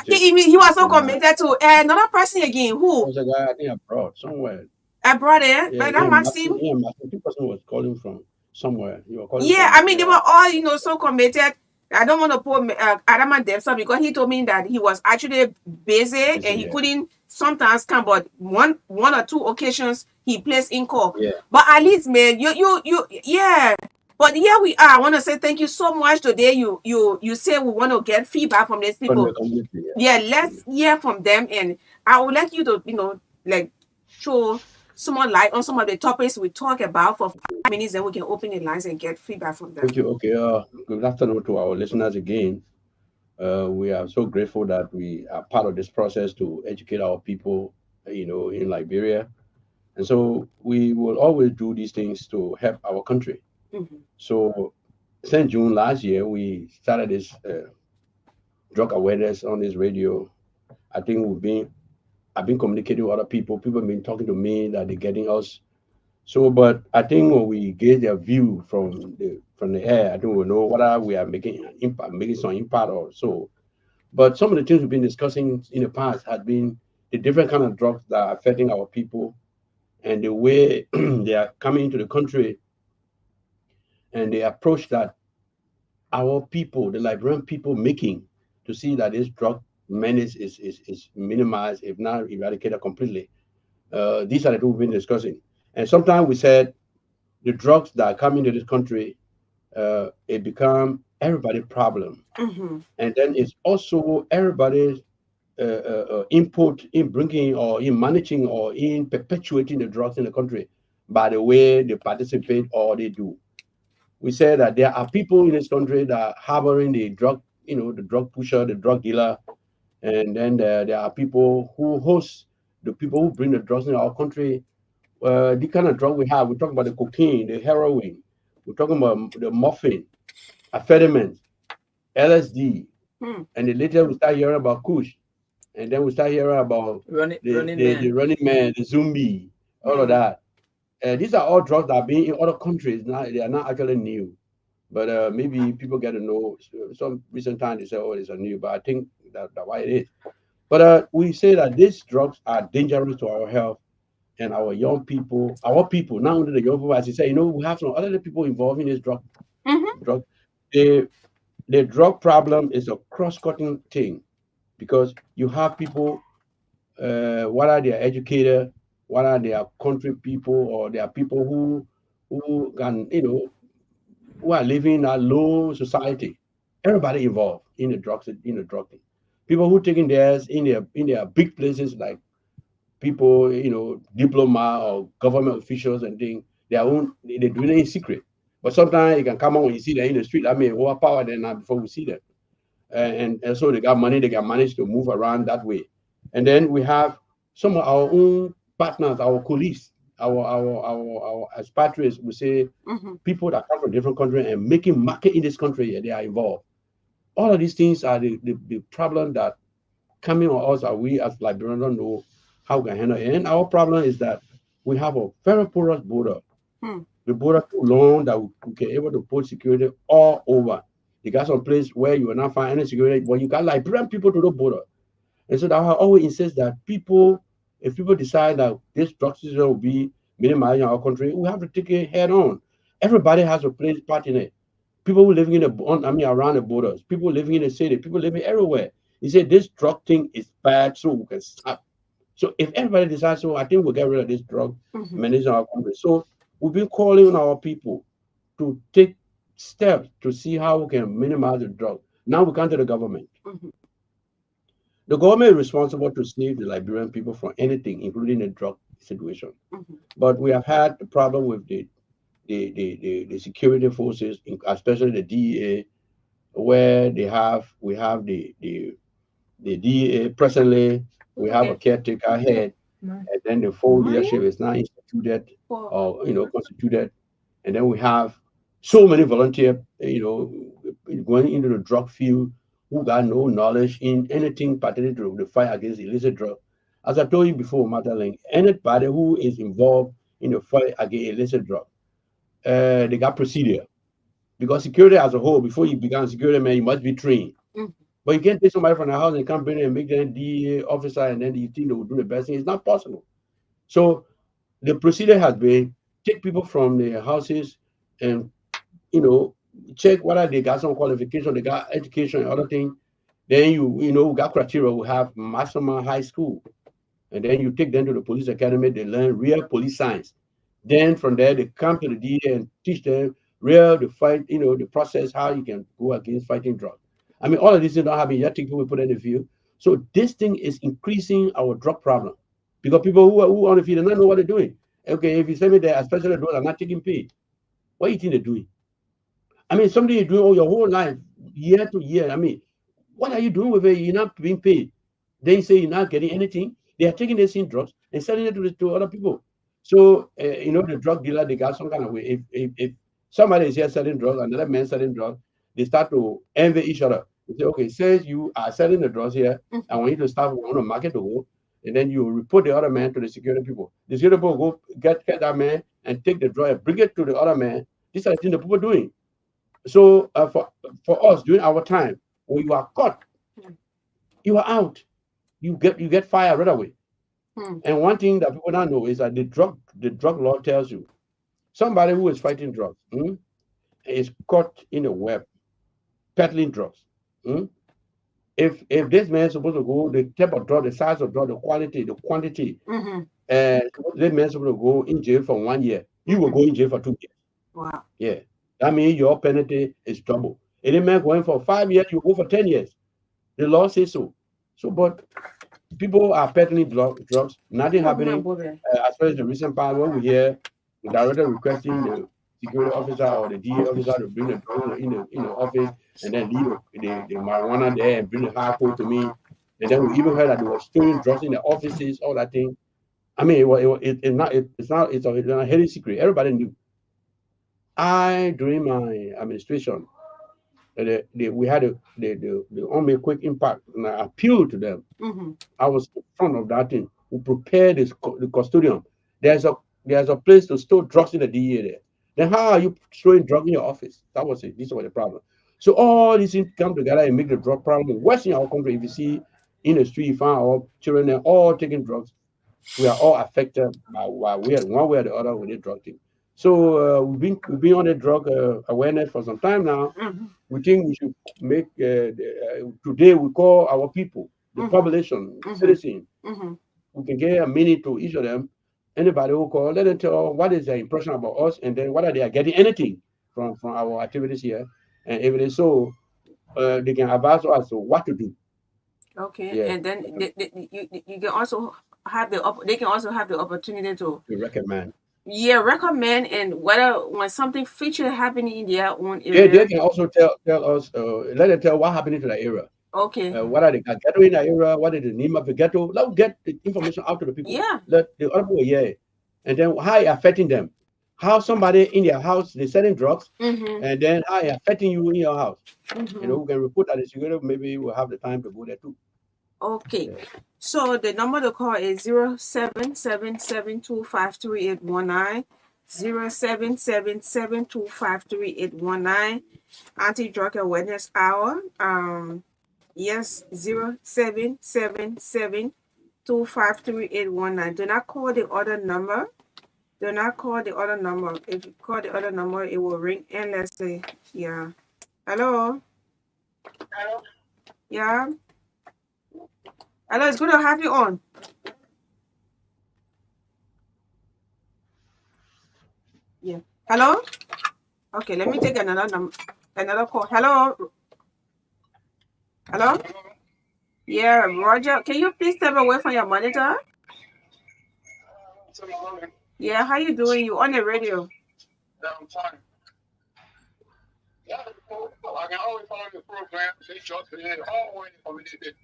He was so committed to another person again. Who? There's a guy, I think, abroad, somewhere. Abroad, but that Maxime. The person was calling from somewhere. I mean, they were all, so committed. I don't want to put Adama Debsa because he told me that he was actually busy and he couldn't sometimes come, but one or two occasions he placed in call. Yeah. But at least, man, yeah. But here we are. I want to say thank you so much today. You say we want to get feedback from these people. Let's hear from them, and I would like you to, show some more light on some of the topics we talk about for 5 minutes, then we can open the lines and get feedback from them. Thank you. Okay. Good afternoon to our listeners again. We are so grateful that we are part of this process to educate our people, in Liberia. And so we will always do these things to help our country. Mm-hmm. So since June last year, we started this drug awareness on this radio. I think I've been communicating with other people. People have been talking to me that they're getting us. So, but I think when we get their view from the air, I think we'll know whether we are making an impact, making some impact or so. But some of the things we've been discussing in the past had been the different kind of drugs that are affecting our people and the way they are coming into the country and the approach that our people, the Liberian people, making to see that this drug menace is minimized, if not eradicated completely. These are the two we've been discussing. And sometimes we said the drugs that are coming to this country, it become everybody's problem. And then it's also everybody's input in bringing or in managing or in perpetuating the drugs in the country by the way they participate or they do. We said that there are people in this country that are harboring the drug, the drug pusher, the drug dealer, and then there are people who host the people who bring the drugs in our country. The kind of drug we have, we're talking about the cocaine, the heroin, we're talking about the morphine, amphetamines, LSD, and then later we start hearing about Kush, and then we start hearing about the running man, the zombie, all of that. These are all drugs that are being in other countries. Now they are not actually new, but maybe people get to know. Some recent time they say, "Oh, it's a new," but I think that's why it is. But we say that these drugs are dangerous to our health and our young people, not only the young people, as you say, we have some other people involved in this drug. The drug problem is a cross-cutting thing because you have people, whether they are educated, whether they are country people, or they are people who can, who are living in a low society. Everybody involved in the drug thing. People who taking theirs in their big places like people, diploma or government officials and things, they do it in secret. But sometimes it can come on when you see them in the street. I mean, overpower them now before we see them. And so they got money, they can manage to move around that way. And then we have some of our own partners, our colleagues, our expatriates, we say people that come from different countries and making market in this country, they are involved. All of these things are the problem that coming on us, are we as Liberians don't know how we can handle it. And our problem is that we have a very porous border. The border too long that we can able to put security all over. You got some place where you will not find any security, but you got Liberian people to the border. And so that I always insist that if people decide that this drug situation will be minimized in our country, we have to take it head on. Everybody has a place part in it. People who living around the borders, people living in the city, people living everywhere. He said this drug thing is bad, so we can stop. So if everybody decides so, I think we'll get rid of this drug menace in our country. So we've been calling on our people to take steps to see how we can minimize the drug. Now we come to the government. The government is responsible to save the Liberian people from anything, including the drug situation. But we have had the problem with the security forces, especially the DEA, where we have the DEA presently. We have a caretaker head, and then the full leadership is now instituted or constituted, and then we have so many volunteers, going into the drug field who got no knowledge in anything pertaining to the fight against illicit drug. As I told you before, Madeline, anybody who is involved in the fight against illicit drug, they got procedure. Because security as a whole, before you become a security man, you must be trained. But you can't take somebody from the house and come in and make them DEA officer and then you think they will do the best thing. It's not possible. So the procedure has been take people from their houses and, check whether they got some qualification, they got education and other things. Then we got criteria. We have maximum high school. And then you take them to the police academy, they learn real police science. Then from there, they come to the DEA and teach them the fight, the process, how you can go against fighting drugs. I mean, all of these things don't happen yet. People will put in the field. So this thing is increasing our drug problem because people who are on the field do not know what they're doing. Okay, if you send me there, especially those are not taking pay, what do you think they're doing? I mean, something you're doing all your whole life, year to year. I mean, what are you doing with it? You're not being paid. Then you say you're not getting anything. They are taking the same drugs and selling it to other people. So, the drug dealer, they got some kind of way. If Somebody is here selling drugs, another man selling drugs. They start to envy each other. They say, okay, since you are selling the drugs here, I want you to start on a market to go. And then you report the other man to the security people. The security people go get that man and take the drug and bring it to the other man. These are the things the people doing. So for us during our time, when you are caught, you are out. You get fired right away. And one thing that people don't know is that the drug law tells you somebody who is fighting drugs is caught in a web peddling drugs. If this man is supposed to go, the type of drug, the size of drug, the quality, the quantity, this man is supposed to go in jail for 1 year. You will go in jail for 2 years. Wow. Yeah. That means your penalty is double. Any man going for 5 years, you go for 10 years. The law says so. So, but people are peddling drugs, nothing happening. As far as the recent part, when we hear the director requesting the security officer or the DA officer to bring the drug in the office and then leave the marijuana there and bring the hard code to me. And then we even heard that they were storing drugs in the offices, all that thing. I mean, it's a hidden secret. Everybody knew. During my administration, we had the only quick impact, and I appealed to them. I was in front of that thing. We prepared the custodian. There's a place to store drugs in the DEA there. Then how are you storing drugs in your office? That was it. This was the problem. So all these things come together and make the drug problem worse in our country. If you see in the street, you find our children there all taking drugs. We are all affected by one way or the other with the drug thing. So we've been on the drug awareness for some time now. We think we should make today we call our people, the population, citizens. We can get a minute to each of them. Anybody who call, let them tell what is their impression about us, and then whether they are getting anything from our activities here. And if it is so, they can advise us to what to do. Okay, yeah. And then you can also have they can also have the opportunity to recommend. Yeah, recommend, and whether when something feature happening in their own area. They can also tell us, let them tell what happening to the area. Okay. What are the ghetto in the area? What is the name of the ghetto? Let's get the information out to the people. Yeah. Let the other people hear it. And then how it affecting them. How somebody in their house, they're selling drugs, and then how it affecting you in your house. You know, we can report that the security, maybe we'll have the time to go there too. Okay. Yeah. So the number to call is 0777253819. 0777253819. Anti-Drug Awareness Hour. Yes, 0777253819. Do not call the other number. Do not call the other number. If you call the other number, it will ring endlessly. Yeah. Hello? Hello? Yeah? Hello, it's good to have you on. Yeah. Hello? Okay, let me take another call. Hello? Hello? Yeah, Roger. Can you please step away from your monitor? Yeah, how you doing? You on the radio? Yeah, I'm fine. Yeah, I can always follow the program. They just always community.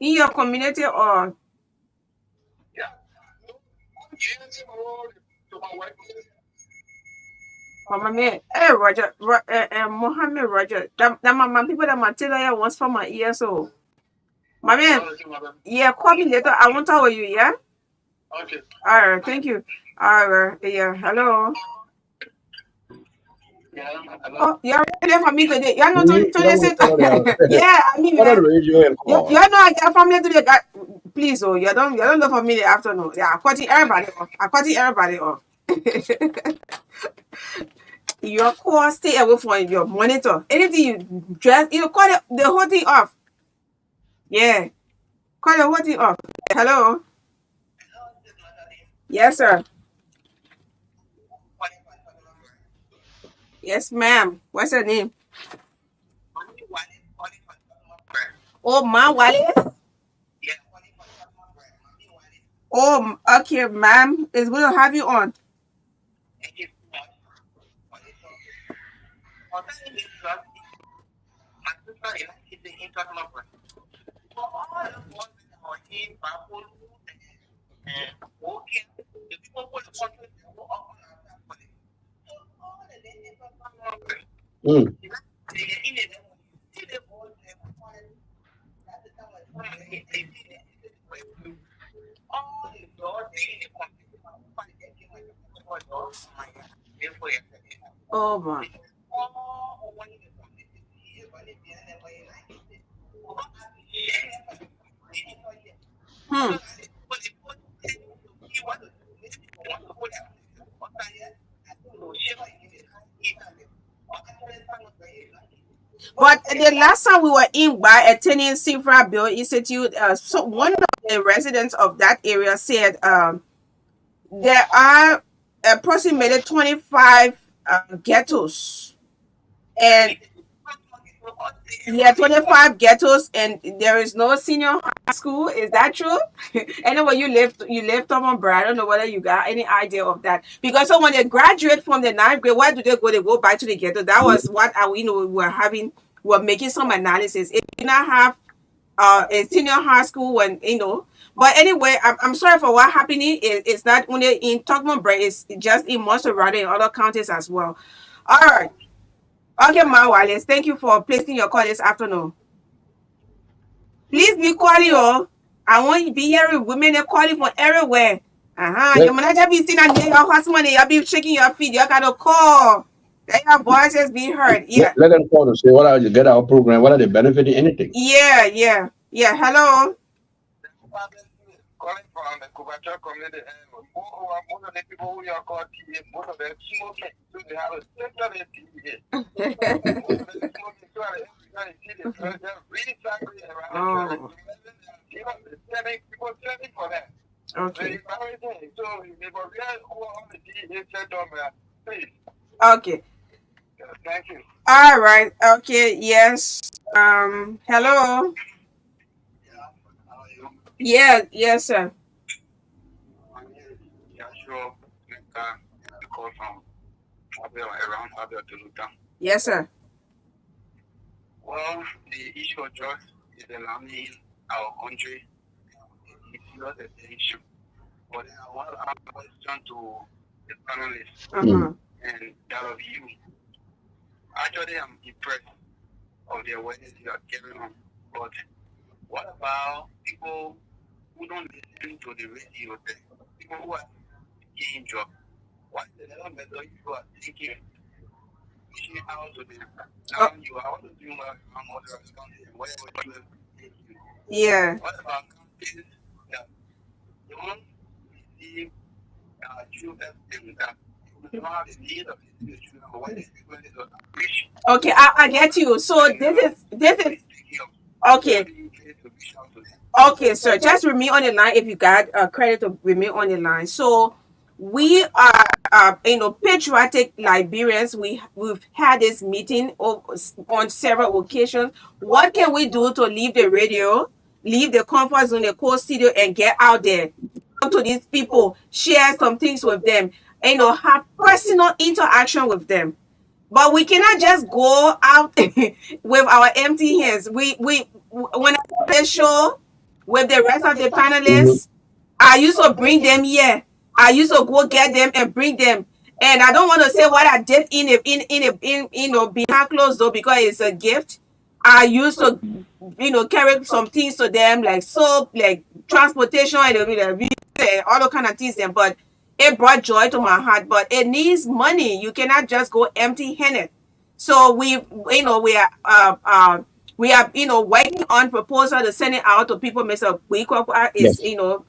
In your community or? Yeah. Hey, Roger, Mohammed Roger. That my people that my tailor here once for my ear, so. My man, yeah, call me later. I won't talk with you, yeah? Okay. All right, thank you. All right, yeah, hello. Yeah, oh, you're ready for me today. You're not 26. Yeah, I mean, you know, I got family today. Please, oh, you don't know for me the afternoon. Yeah, I'm cutting everybody off. Your call, stay away from your monitor. Anything you dress, you call the whole thing off. Yeah, call the whole thing off. Hello. Yes, sir. Yes, ma'am. What's your name? Oh, Ma Wale? Oh, okay, ma'am. It's good to have you on. Mm. Oh my. Hmm. But the last time we were in by attending Sifra Bill Institute, so one of the residents of that area said there are approximately 25 ghettos, and yeah, 25 ghettos, and there is no senior high school. Is that true? Anyway, you live, Tom, bro. I don't know whether you got any idea of that. Because so when they graduate from the ninth grade, where do they go? They go back to the ghetto. That was what we were having. We're making some analysis. If you not have a senior high school, when But anyway, I'm sorry for what happening. It's not only in Tokman, but it's just in Monterrey and other counties as well. All right. Okay, Ma Wallace, thank you for placing your call this afternoon. Please be calling, oh. I want you to be hearing women are calling from everywhere. Let, Your manager be sitting and your husband, you be shaking your feet. You gotta call. Let your voices be heard. Yeah. let them call to say what are you get our program, what are they benefiting anything. Yeah. Hello. Calling from the Kubacha community, and most of the people who are called TA, most of them smoking, so they have a central TA. Most of them smoking, so every see the president really angry around the people standing for them. Okay. So they were real who are on the TA said, please. Okay. Thank you. All right. Okay. Yes. Hello. Yes, sir. Call from around Abel Toluta. Yes, sir. Well, the issue of drugs is alarming in our country. It's not an issue. But I want to ask a question to the panelists and that of you. Actually, I'm impressed of the awareness you are carrying on. But what about people who don't listen to the radio? People who are taking drugs. What is the level method you are thinking? Pushing out to them. Now you are also doing what I'm also responding. Whatever you have taken. Yeah. What about companies that don't receive true testing that you don't have the need of the situation or why these people need to reach? Okay, I get you. So this is okay. Okay, sir. Just remain on the line if you got credit to remain on the line. So we are patriotic Liberians. We've had this meeting on several occasions. What can we do to leave the radio, leave the comfort zone, the cold studio, and get out there? Talk to these people, share some things with them, have personal interaction with them. But we cannot just go out with our empty hands. We when I do the show with the rest of the panelists, I used to bring them here. I used to go get them and bring them. And I don't want to say what I did in behind closed door because it's a gift. I used to carry some things to them like soap, like transportation, and all the kind of things. Then, but it brought joy to my heart. But it needs money. You cannot just go empty-handed. So we are working on proposal to send it out to people. Mr. Wikwa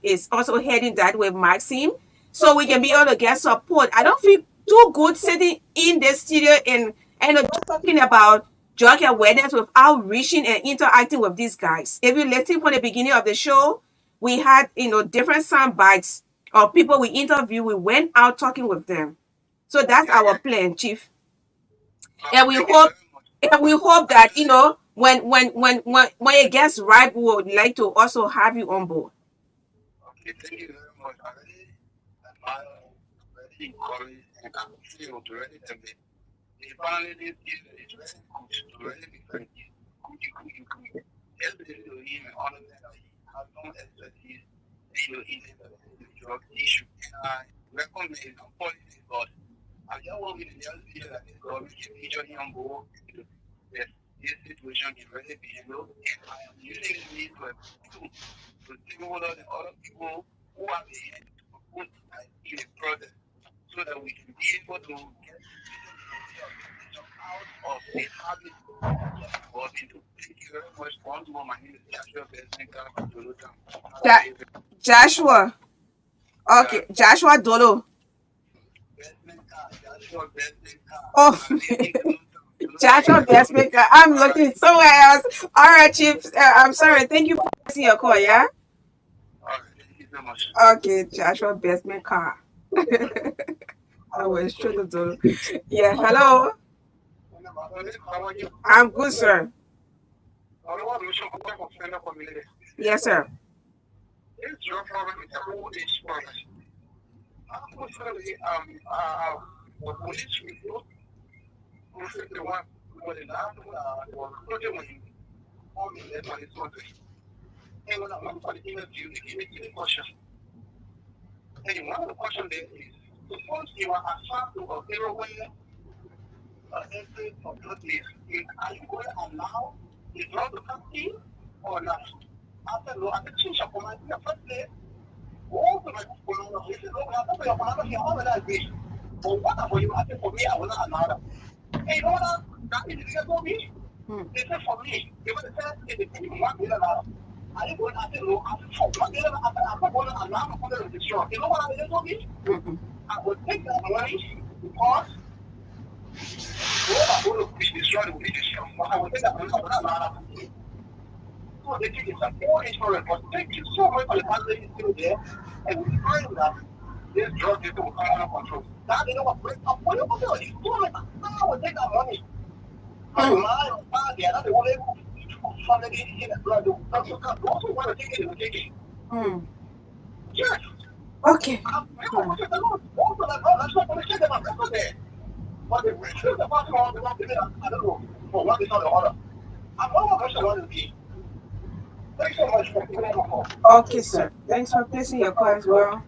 is also heading that with Maxime, so we can be able to get support. I don't feel too good sitting in the studio and just talking about drug awareness without reaching and interacting with these guys. If you listen from the beginning of the show, we had different sound bites of people we interviewed. We went out talking with them. So that's our plan, Chief. And we hope that when it gets right, we would like to also have you on board. Okay, thank you very much. I really admire, very encouraged, and I'm feel to really tell me the family this year is very good to really be very good. Every little him and all of that, he has no expertise in the drug issue. And I recommend policy, but I just want me to just be major young boy, that this situation can really be handled. And I am using this to stimulate the other people who are the head to put in a process so that we can be able to get out of the habit of into. Thank you very much. Once more, my name is Joshua Besnika. Joshua. Okay, Joshua Dolo. Oh, Joshua Bestmaker. I'm looking somewhere else. All right, Chief. I'm sorry. Thank you for pressing your call, yeah? Thank you so much. Okay, Joshua Bestmaker. I was sure to do. Yeah, hello. How are you? I'm good, sir. Yes, sir. It's your problem with the old age problem. Unfortunately, the police will not the one who the last was project when on the left on his country. And when I went for the interview, they gave me the question. And one of the questions there is, suppose you are assigned to a heroin entry for drug list, are you going to allow the drug to come in or not? After no, I think she shall come in the first place. All the people, this is what I agree. But what about you? I think for me, I will not allow that. Hey, you know what? That is the for me. This is for me. They will say, if you want me to allow. I ain't going to say, no, I'm not going to allow for the destroy. You know what I did for me? I will take that money because I will be destroyed will be destroyed. But I will take that money, I will not allow that. So the thing is a poor insurance, but thank you so much for the family still there. And we find that this drug system will come under control. Now they know what break up. What you do? You do it. I will take that money. But my body, I don't want to somebody in the blood. Those who want to take it, they will take it. Yes. Okay. Also, that's not going to check them out. That's not there. But the reason the person wants to not give it, I don't know, for one reason or the other. I'm not going to be. Thanks so much for giving me a call. Okay, sir. Thanks for placing your call as well.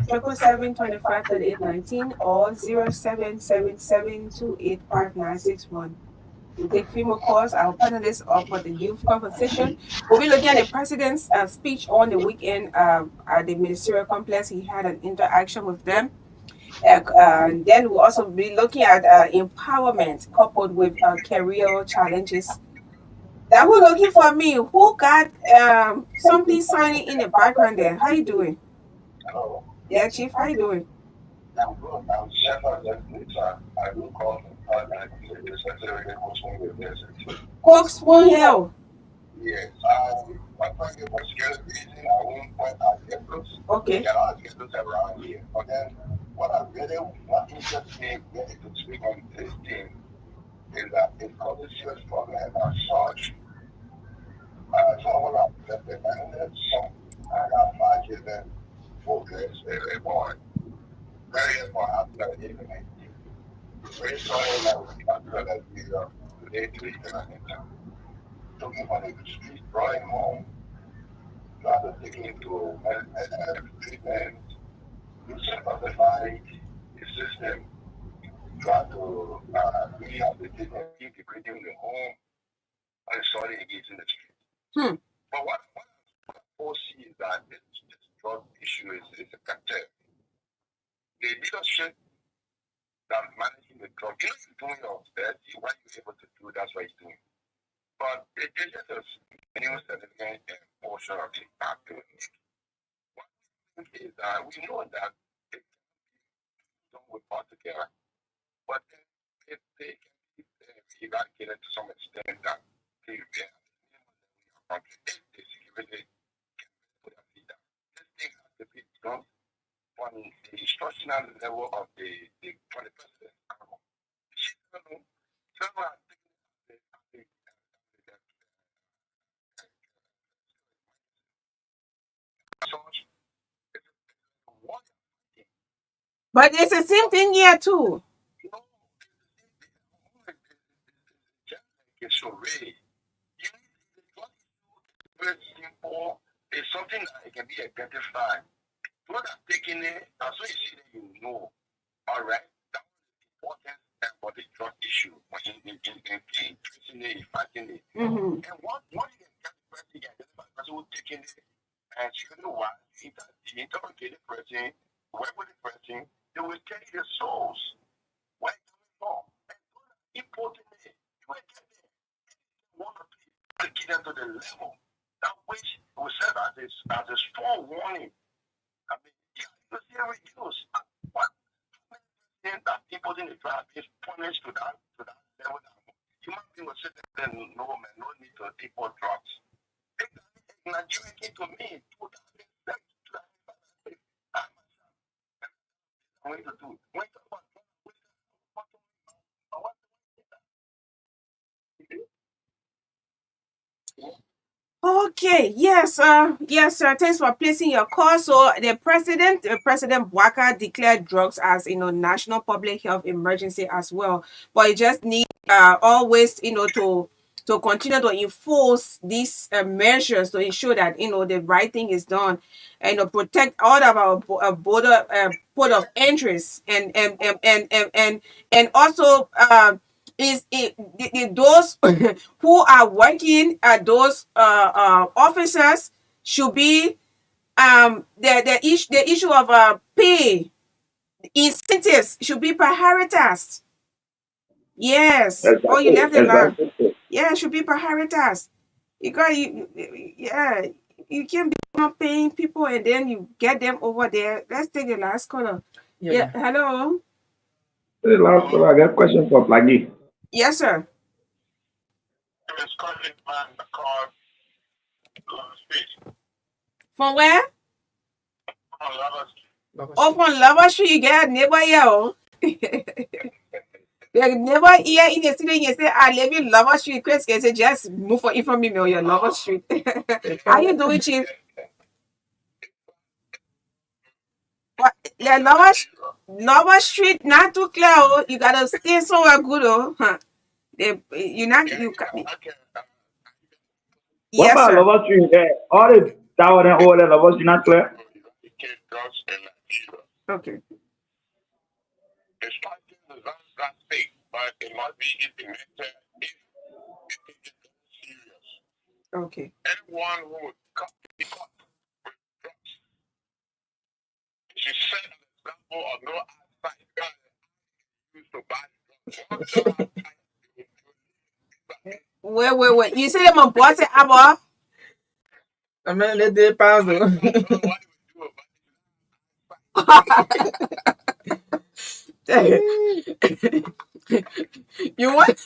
777-25-3819 or 0777-285961. We'll take few more calls. I'll partner this up for the youth conversation. We'll be looking at the president's speech on the weekend at the ministerial complex. He had an interaction with them. And then we'll also be looking at empowerment coupled with career challenges. That was looking for me. Who got something signing in the background there? How you doing? Hello. Yeah, Chief, how you doing? I'm good. I'm Shepherd. I will call him. Coxswool Hill. Yes. My friend was scared reason I won't point out difference. Okay. There are differences around here. But then what I really want interests me really to speak on this thing is that it causes serious problem as such. So what I've left it and then some I got 5 children, 4 kids, very born. Very born after the evening. Very sorry that we got to that we are today to eat and talking about the street, drawing home, rather taking into treatment, to simplify the system, try to rehabilitate and integrating the home, and sorry against in the street. But what I foresee is that this drug issue is a cartel. The leadership that managing the drug, you're doing your best, what you're able to do, that's what you're doing. But it's just a new significant portion of the impact to it. One thing is that we know that they don't work all together, but if they can be eradicated to some extent, that they if the security can put a feet down. This thing has to be done on the instructional level of the president. But it's the same thing here too. It's so very simple. It's something that can be identified. What I'm taking it, as soon as you see that you know, all right, that's important. But about the drug issue in tracing it, fighting it. Mm-hmm. And what you can get the person, the person who taking it and showing what interrogate the person, work with the person, they will take the souls. Where it's coming from. And important it. You will get there. One or two to get them to the level that which will serve as a strong warning. I mean, you see a reduce. What things that people in the tribe is punished to that level that human being will sit there and no man, no need to people drugs. Nigeria came to me 2006, 2005. I'm going to do. When you talk about Okay, yes, sir. Thanks for placing your call. So the President Bouaka declared drugs as national public health emergency as well. But you just need always to continue to enforce these measures to ensure that the right thing is done, and protect all of our border port of entries, and also those who are working at those officers should be the issue of pay incentives should be prioritized. Yes. Oh, you Exactly, left the line. exactly. Yeah, it should be prioritized. Yeah, you can't be not paying people and then you get them over there. Let's take the last caller. Yeah, hello. The last one, I got a question for Plagi. Yes, sir. it's calling man the car street From where? on Lava Street. Oh, from Lava Street, you get a neighbor here. Oh. The neighbor here in the city, you say, I live in Lava Street. Chris can say, just move for from me on your Lava Street. How you doing, Chief? What? The Lava Street, not too clear. Oh. You gotta stay somewhere good. Oh. Huh. You not, you can, What yes, about sir. Lava Street? All the tower and all that Lava Street not clear? Okay. The structure is not that big, but it must be implemented if it is serious. Okay. Anyone who would be caught with drugs, she set an example of no outside guy used to buy drugs. Wait. You say them on boss Abba? I mean, let the pass. You want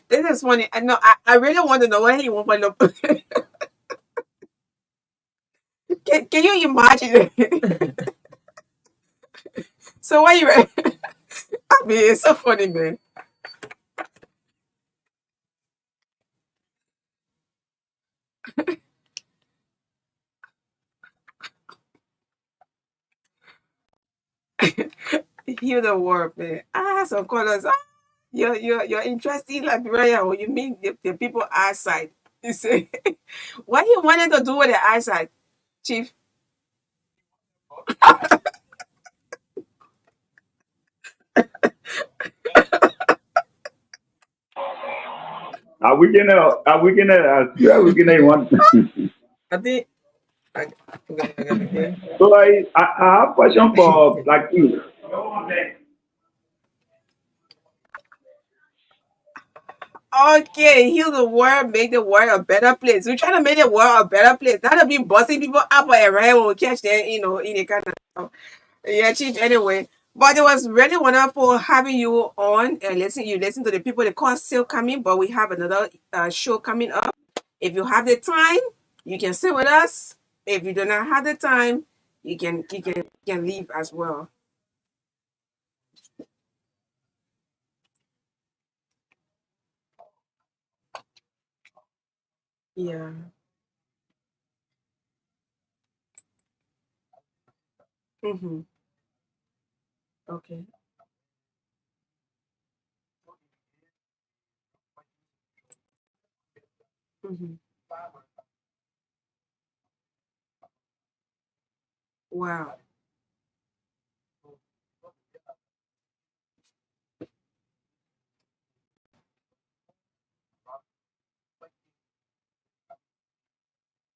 this is funny. I really want to know what he want for the can you imagine it? So what you I mean it's so funny, man. Hear the word, man. Some colors. You're interesting Liberia, or you mean the people eyesight. You say what he wanted to do with the eyesight, Chief? Are we gonna want? I think I got So I have a question for Plagi. Okay, heal the world, make the world a better place. We're trying to make the world a better place. Not to be busting people up or right when we catch them, in a kind of stuff. Yeah, Chief, anyway. But it was really wonderful having you on and listen to the people. The call still coming, but we have another show coming up. If you have the time, you can sit with us. If you do not have the time, you can leave as well. Yeah. Mm-hmm. Okay. Mm-hmm. Wow.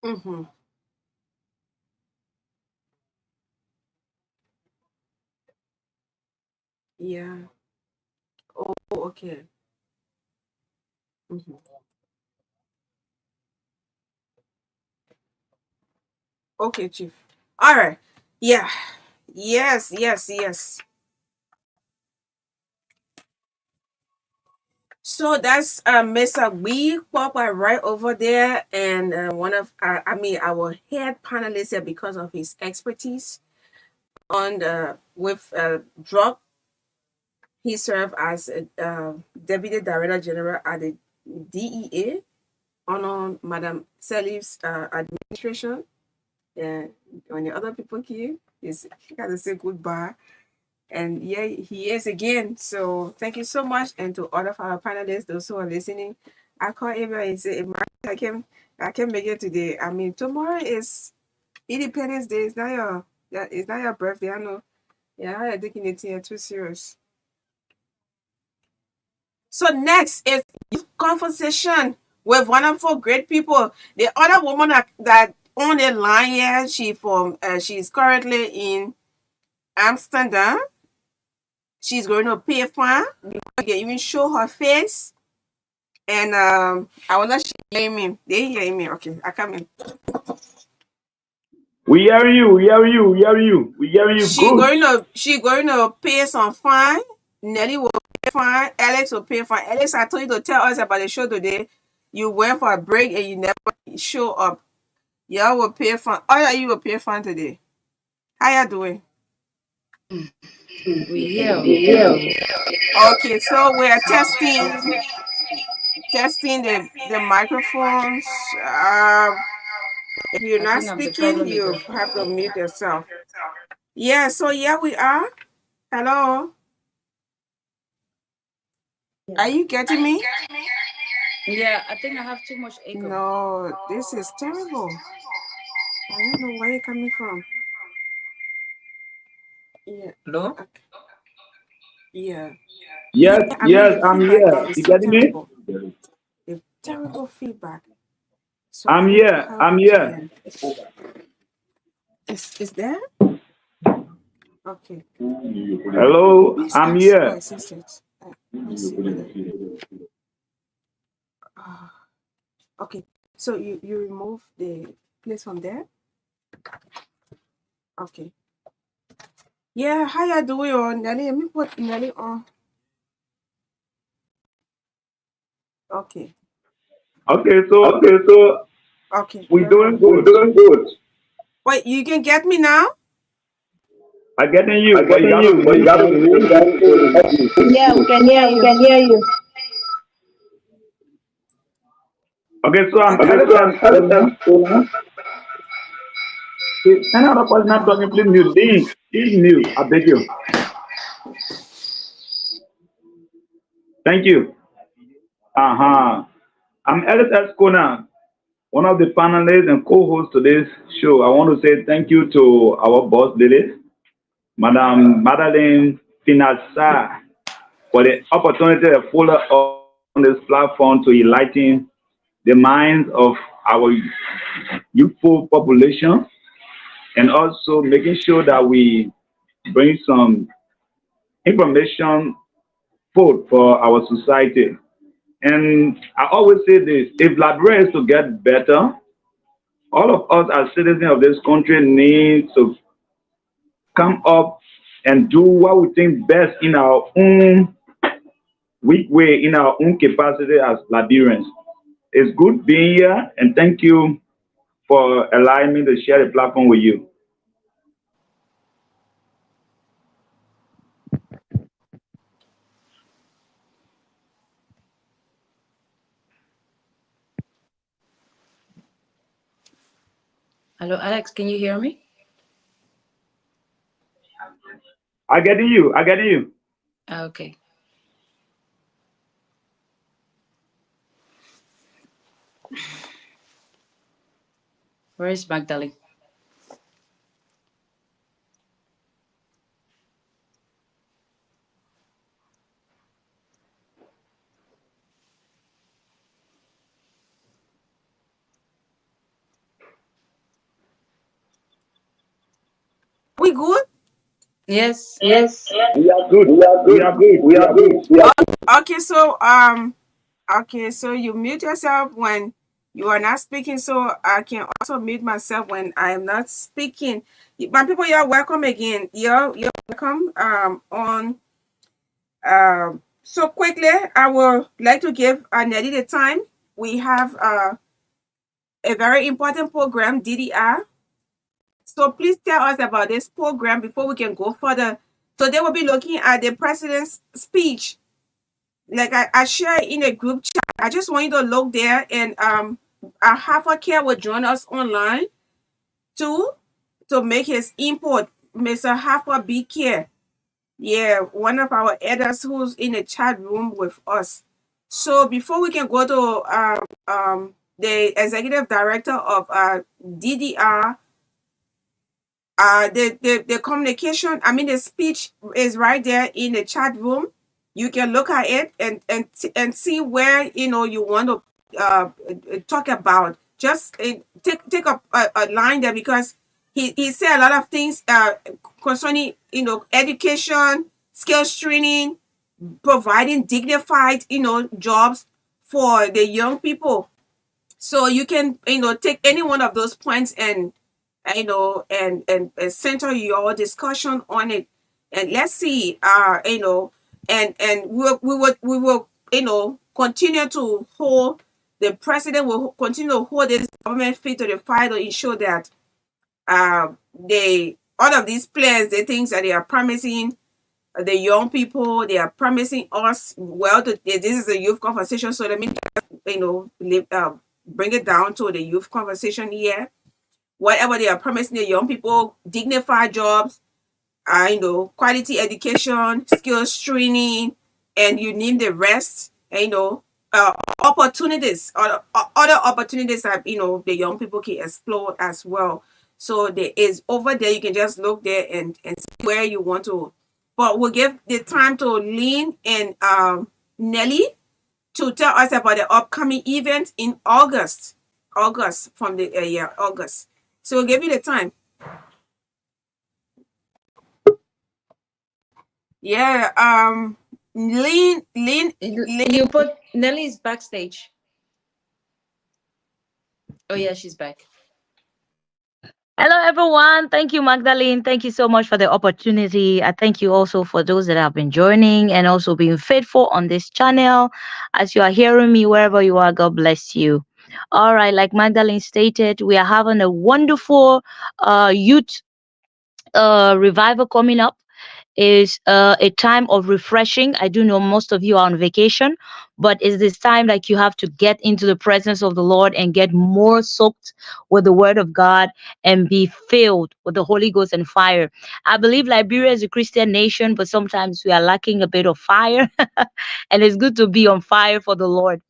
Mm-hmm. Yeah. Oh, okay. Mm-hmm. Okay, Chief. All right. Yeah. Yes, yes, yes. So that's Mr. Wee Papa right over there, and one of our head panelists here because of his expertise on the with drug. He served as a deputy director general at the DEA under Madam Salif's administration. Yeah, when the other people came, he got to say goodbye. And yeah, he is again. So thank you so much. And to all of our panelists, those who are listening, I call Ava and say, "Imagine I can make it today. I mean, tomorrow is Independence Day. It's not your birthday. I know. Yeah, I'm taking it here too serious. So next is conversation with wonderful great people. The other woman that on the line here, she's currently in Amsterdam. She's going to pay fine before you can even show her face. And I will not she hear me. They hear me. Okay, I come in. We hear you. We hear you. We hear you. We hear you. Good. She going to pay some fine. Nelly will pay fine. Alex will pay fine. Alex, I told you to tell us about the show today. You went for a break and you never show up. Y'all will pay fine. All of you will pay fine today. How y'all doing? We hear. Okay, so we're testing the microphones. If you're I not think the speaking, problem is you have to mute yourself. Yeah, so yeah, we are. Hello. Are you getting me? yeah, I think I have too much echo. No, this is terrible. I don't know where you're coming from. Yeah. Hello? Okay. Yeah. Yes, Yeah, I mean yes, the I'm feedback here. there is You so getting me? terrible. The terrible feedback. So I I'm don't know here. how I'm we here. can. Is there? Okay. Hello, Please I'm ask for here. assistance. Let's see whether. Uh, okay. So you remove the place from there. Okay. Yeah. How you doing, on Nelly? Let me put Nelly on. Okay. Okay, so Okay. we Very doing good. good. Wait, you can get me now? I getting you, I'm but you getting got to you, but you remove got to that remove phone. that phone. Yeah, we can hear Yeah, we you. can hear you. Okay, so I'm Okay. Okay, so I'm Alistair Alistair Stone. Stone. Any other person not talking, please mute. Please mute. I beg you. Thank you. Uh-huh. I'm Alistair Skona, one of the panelists and co-hosts to this show. I want to say thank you to our boss lady, Madam Madeline Finasa, for the opportunity to follow up on this platform to enlighten the minds of our youthful population and also making sure that we bring some information food for our society. And I always say this, if Liberia is to get better, all of us as citizens of this country need to come up and do what we think best in our own weak way, in our own capacity as Liberians. It's good being here, and thank you for allowing me to share the platform with you. Hello, Alex, can you hear me? I getting you. I getting you. Okay. Where is Magdalene? We good? Yes. Yes. We are good. We are good. We are good. We are good. We are good. Okay, so you mute yourself when you are not speaking, so I can also mute myself when I am not speaking. My people, you're welcome again. You're welcome on so quickly I would like to give Nelly the time. We have a very important program, DDR. So please tell us about this program before we can go further. Today we'll be looking at the president's speech. Like I share in a group chat. I just want you to look there, and our Harvard Care will join us online too to make his input. Mr. Harvard B. Care. Yeah, one of our elders who's in the chat room with us. So before we can go to the executive director of DDR, the communication, I mean the speech is right there in the chat room. You can look at it and see where you want to talk about. Just take a line there, because he said a lot of things concerning education, skills training, providing dignified jobs for the young people. So you can take any one of those points and and center your discussion on it, and let's see and we will continue to hold, the president will continue to hold this government feet to the fire to ensure that they all of these plans, the things that they are promising the young people, they are promising us, well, this is a youth conversation, so let me bring it down to the youth conversation here. Whatever they are promising the young people, dignified jobs, quality education, skills training, and you name the rest, opportunities, or other opportunities that the young people can explore as well. So there is over there, you can just look there and see where you want to. But we'll give the time to Lynn and Nelly to tell us about the upcoming event in August. August from the August. So we'll give you the time. Yeah. Lynn. You put Nelly's backstage. Oh yeah, she's back. Hello, everyone. Thank you, Magdalene. Thank you so much for the opportunity. I thank you also for those that have been joining and also being faithful on this channel. As you are hearing me, wherever you are, God bless you. All right, like Magdalene stated, we are having a wonderful youth revival coming up. Is a time of refreshing. I do know most of you are on vacation, but it's this time like you have to get into the presence of the Lord and get more soaked with the word of God and be filled with the Holy Ghost and fire. I believe Liberia is a Christian nation, but sometimes we are lacking a bit of fire, and it's good to be on fire for the Lord.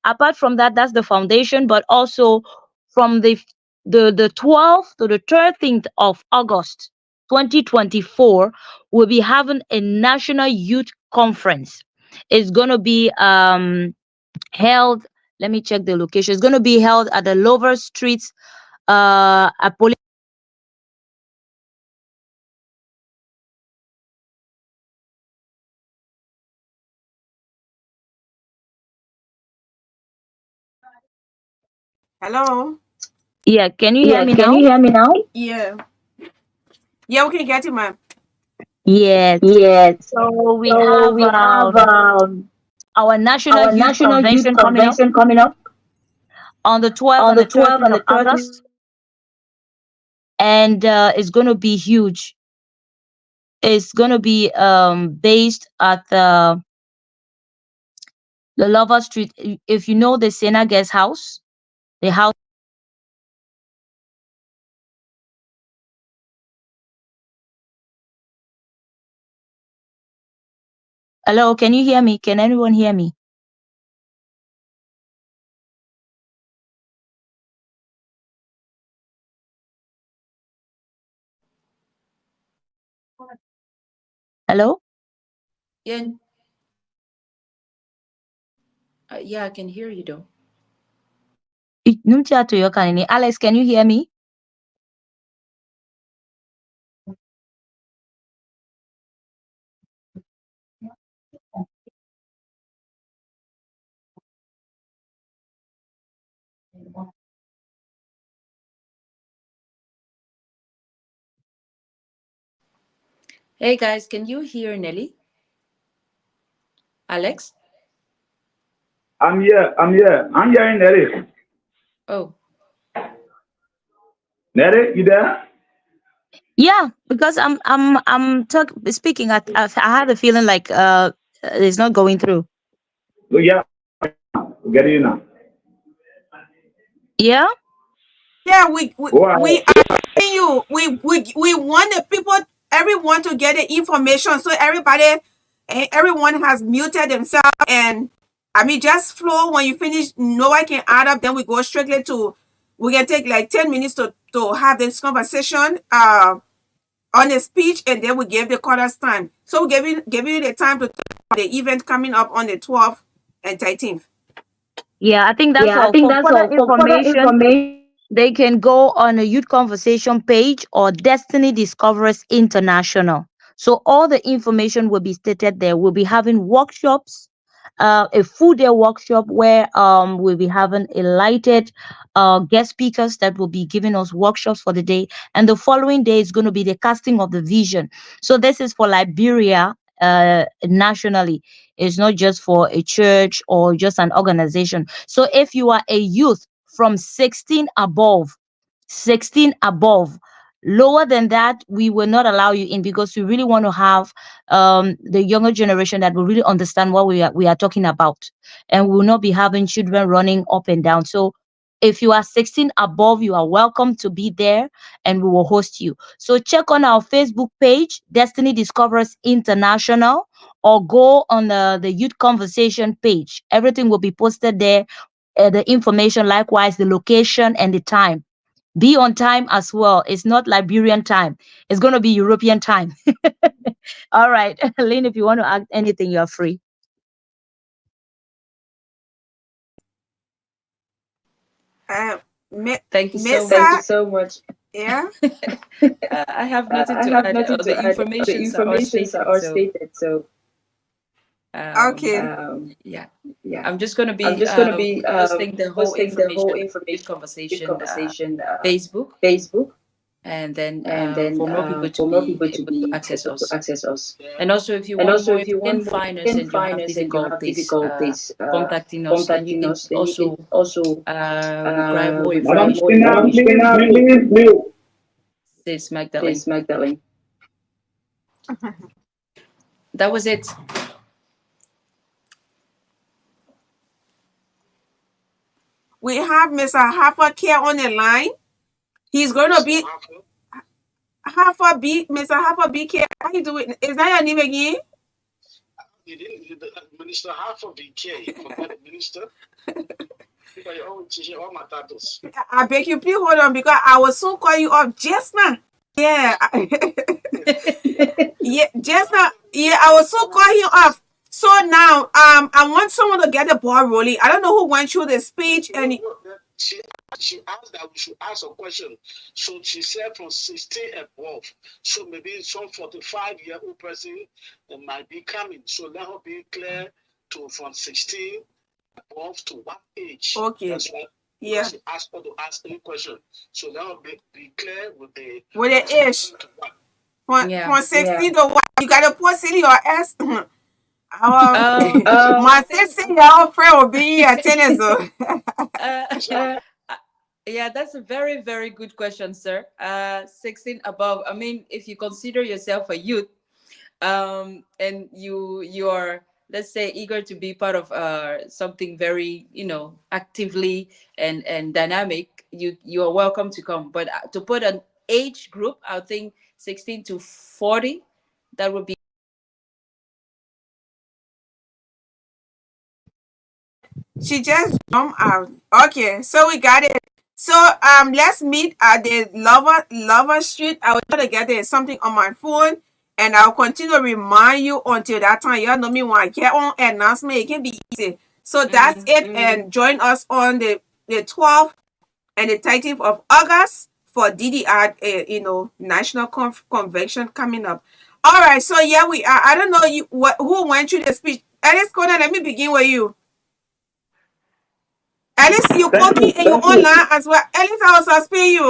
Apart from that, that's the foundation, but also from the 12th to the 13th of August 2024, we'll be having a national youth conference. It's going to be held, let me check the location. It's going to be held at the Lover Streets Hello. Yeah, can you hear me Can now? you hear me now? Yeah. Yeah, we can get you, ma'am. Yes. Yes. So we So have we have our National Youth National Youth Convention coming up Convention coming up on the 12th on and the the 12th 13th and of the 13th. August, and it's going to be huge. It's going to be based at the Lover Street. If you know the Sena Guest House, the house. Hello, can you hear me? Can anyone hear me? Hello? Yeah. Yeah, I can hear you though. Alex, can you hear me? Hey guys, can you hear Nelly? Alex? I'm here. I'm here. I'm hearing Nelly. Oh, Nelly, you there? Yeah, because speaking. I had a feeling like it's not going through. Oh, yeah. Get you now. Yeah. Yeah, we Go ahead. we are telling you, we want the people, everyone to get the information. So everyone has muted themselves, and I mean, just flow. When you finish, no one can add up. Then we go strictly to. We can take like 10 minutes to have this conversation on the speech, and then we give the callers time. So we giving you the time to talk about the event coming up on the 12th and 13th. Yeah, I think that's Yeah, I all. think For that's further all. For further information, information, they can go on a Youth Conversation page or Destiny Discoverers International. So all the information will be stated there. We'll be having workshops, a full day workshop where we'll be having a lighted guest speakers that will be giving us workshops for the day. And the following day is going to be the casting of the vision. So this is for Liberia nationally. It's not just for a church or just an organization. So if you are a youth from 16 above, lower than that, we will not allow you in, because we really want to have the younger generation that will really understand what we are talking about, and we will not be having children running up and down. So if you are 16 above, you are welcome to be there, and we will host you. So check on our Facebook page, Destiny Discoverers International, or go on the Youth Conversation page. Everything will be posted there. The information, likewise, the location and the time. Be on time as well. It's not Liberian time. It's going to be European time. All right. Lynn, if you want to add anything, you're free. thank you so Mesa, thank you much. so much. yeah. I have nothing I to have add. nothing The to add. The informations are all informations are stated. all So, stated. So, Okay. yeah, yeah, I'm just going to I'm be just going to be posting the whole posting the whole information, Youth Youth Conversation, Conversation Facebook, Facebook, and then and then for more people to for more be people to able to be access able to us. access us. And also, if you And want also, more, if if you you can want more find us and you have and you have difficulties difficulties contacting us, then you contacting can us, then you also can also require more Madam information. Spina, please mute. This Magdalene. This Magdalene. That was it. We have Mr. Harper Care on the line. He's going to be Mr. Harper B. Care. How you doing? Is that your name again? You didn't, Minister Harper B. Care. You forgot the minister. All my titles. I beg you, please hold on, because I will soon call you up just now. Yeah. Yeah, just now. Yeah, I will soon call you up. So now, I want someone to get the ball rolling. I don't know who went through the speech, and She asked that we should ask a question. So she said from 16 above. So maybe some 45-year-old person might be coming. So let her be clear to from 16 above to what age. Okay. That's why she asked her to ask any question. So let her be clear with the age. From 16 to what? You got to put in your ass. My sister, your friend will be here tennis. Yeah, that's a very, very good question, sir. 16 above. I mean, if you consider yourself a youth, and you are, let's say, eager to be part of something very, actively and dynamic, you are welcome to come. But to put an age group, I think 16 to 40, that would be. She just jumped out. Okay, so we got it. So let's meet at the Lover Street. I will try to get there something on my phone, and I'll continue to remind you until that time. Y'all know me when I get on announcement, it can be easy. So that's it, and join us on the 12th and the 13th of August for DDR, National Convention coming up. All right, so yeah, we are. I don't know who went through the speech. Alex Conan, let me begin with you. At least you cooking and you online as well. At least I will suspend you.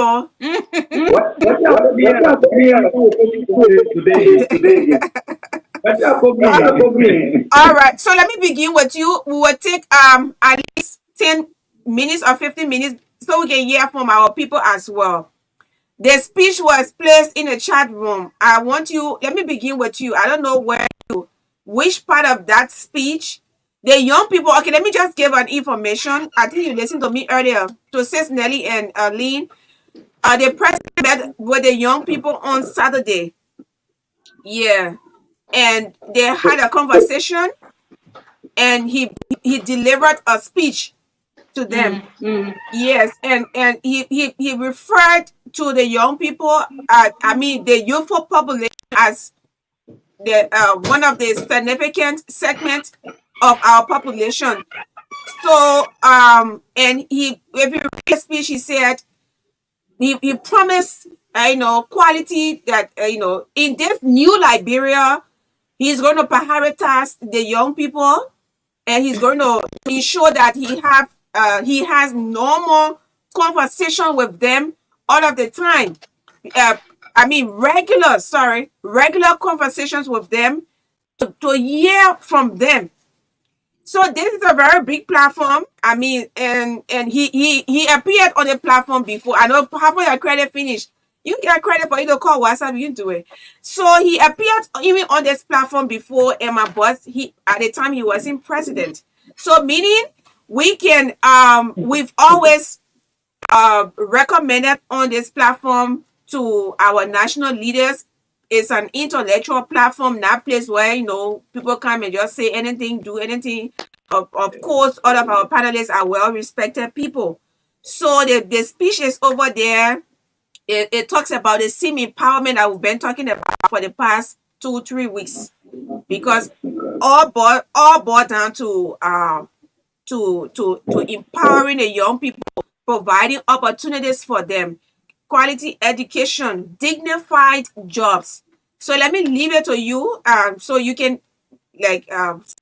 All right. So let me begin with you. We will take at least 10 minutes or 15 minutes so we can hear from our people as well. The speech was placed in the chat room. I want you, let me begin with you. I don't know which part of that speech. The young people, okay, let me just give an information. I think you listened to me earlier to Sis Nelly and Lean. The president met with the young people on Saturday. Yeah. And they had a conversation and he delivered a speech to them. Yes, and he referred to the young people, the youthful population as the one of the significant segments of our population. So and if you read the speech, he said he promised quality that in this new Liberia, he's going to prioritize the young people, and he's going to ensure that he has normal conversation with them all of the time. Regular conversations with them to hear from them. So this is a very big platform. And he appeared on the platform before. I know half of your credit finished. You get credit for it to call WhatsApp, you do it. So he appeared even on this platform before, and my boss, at the time he wasn't president. So meaning we can we've always recommended on this platform to our national leaders. It's an intellectual platform, not place where people come and just say anything, do anything. Of course, all of our panelists are well respected people. So the speech is over there. It talks about the same empowerment that we've been talking about for the past 2-3 weeks, because all boiled down to empowering the young people, providing opportunities for them, quality education, dignified jobs. So let me leave it to you, so you can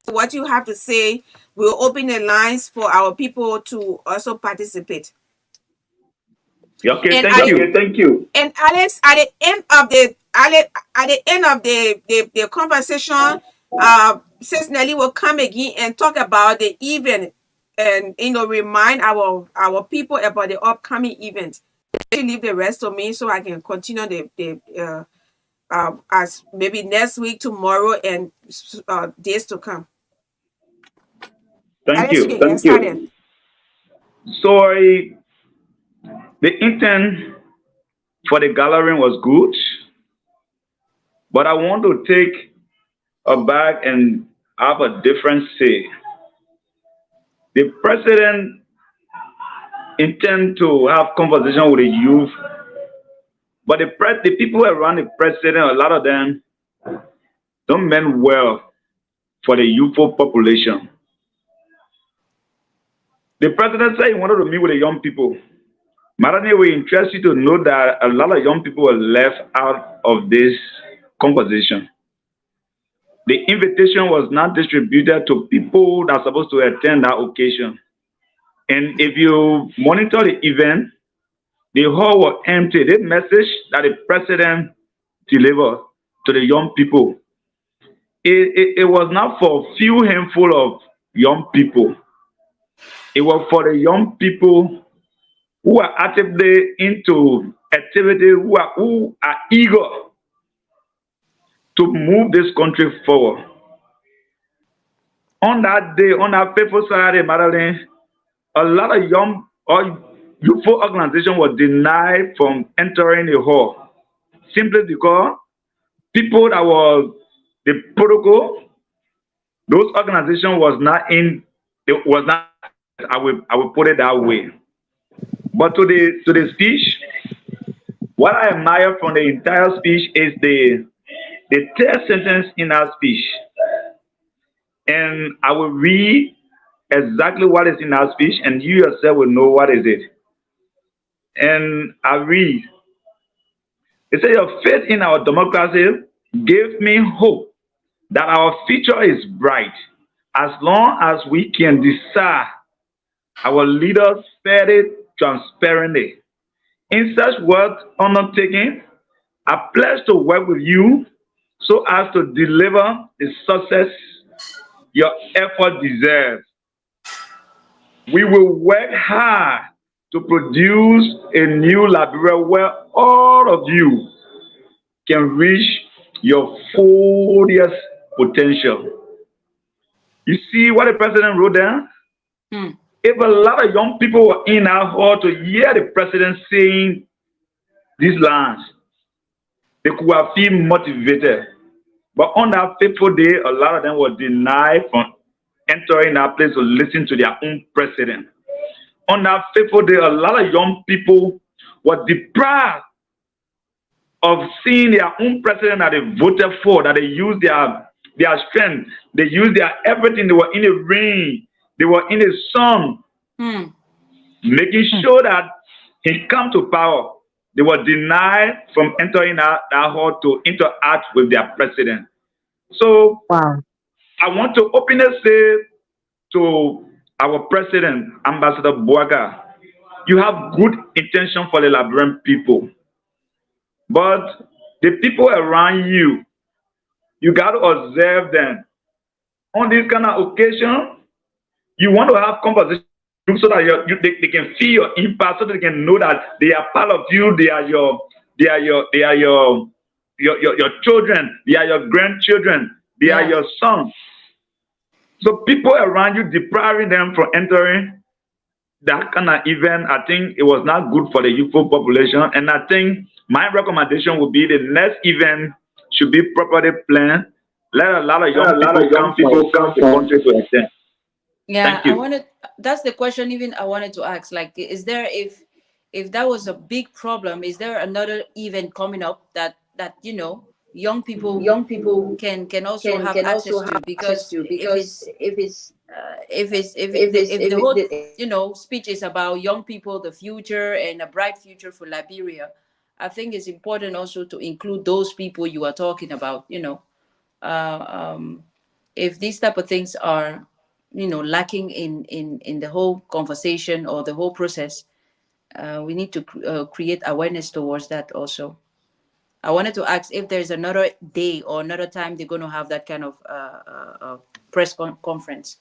what you have to say. We'll open the lines for our people to also participate. Okay, thank you. And Alex, at the end of the conversation, Sis Nelly will come again and talk about the event, and remind our people about the upcoming event. She leave the rest to me so I can continue the as maybe next week, tomorrow, and days to come. Thank you. So the intent for the gathering was good, but I want to take a back and have a different say. The president intend to have conversation with the youth, but the people around the president, a lot of them don't mean well for the youthful population. The president said he wanted to meet with the young people. Madam, we interest you to know that a lot of young people were left out of this conversation. The invitation was not distributed to people that are supposed to attend that occasion. And if you monitor the event, the hall was empty. This message that the president delivered to the young people, it was not for a few handful of young people. It was for the young people who are actively into activity, who are eager to move this country forward. On that day, on that fateful Saturday, Madeline, a lot of young or youthful organizations were denied from entering the hall simply because people that were the protocol, those organizations was not in. It was not. I will put it that way. But to the speech, what I admire from the entire speech is the third sentence in our speech. And I will read exactly what is in our speech, and you yourself will know what is it. And I read. It says, your faith in our democracy gave me hope that our future is bright as long as we can decide Our leaders said it transparently. In such work undertaking, I pledge to work with you so as to deliver the success your effort deserves. We will work hard to produce a new Liberia where all of you can reach your fullest potential. You see what the president wrote there? If a lot of young people were in our hall to hear the president saying these lines, they could have feel motivated. But on that fateful day, a lot of them were denied from entering that place to listen to their own president. On that fateful day, a lot of young people were deprived of seeing their own president that they voted for, that they used their strength, they used their everything. They were in the rain, they were in the sun, making sure that he come to power. They were denied from entering that hall to interact with their president. So Wow. I want to openly say to our president, Ambassador Bouaga, you have good intention for the Liberian people. But the people around you, you got to observe them. On this kind of occasion, you want to have conversation so that they can feel your impact, so they can know that they are part of you. They are your children. They are your grandchildren. They are your sons. So people around you depriving them from entering that kind of event, I think it was not good for the youthful population. And I think my recommendation would be the next event should be properly planned. Let a lot of young people come to the country to attend. Yeah, Thank you. That's the question even I wanted to ask. Like, is there, if that was a big problem, is there another event coming up that young people can also have access to? Because if the whole speech is about young people, the future, and a bright future for Liberia, I think it's important also to include those people you are talking about. If these type of things are lacking in the whole conversation or the whole process, we need to create awareness towards that also. I wanted to ask if there's another day or another time they're going to have that kind of press conference.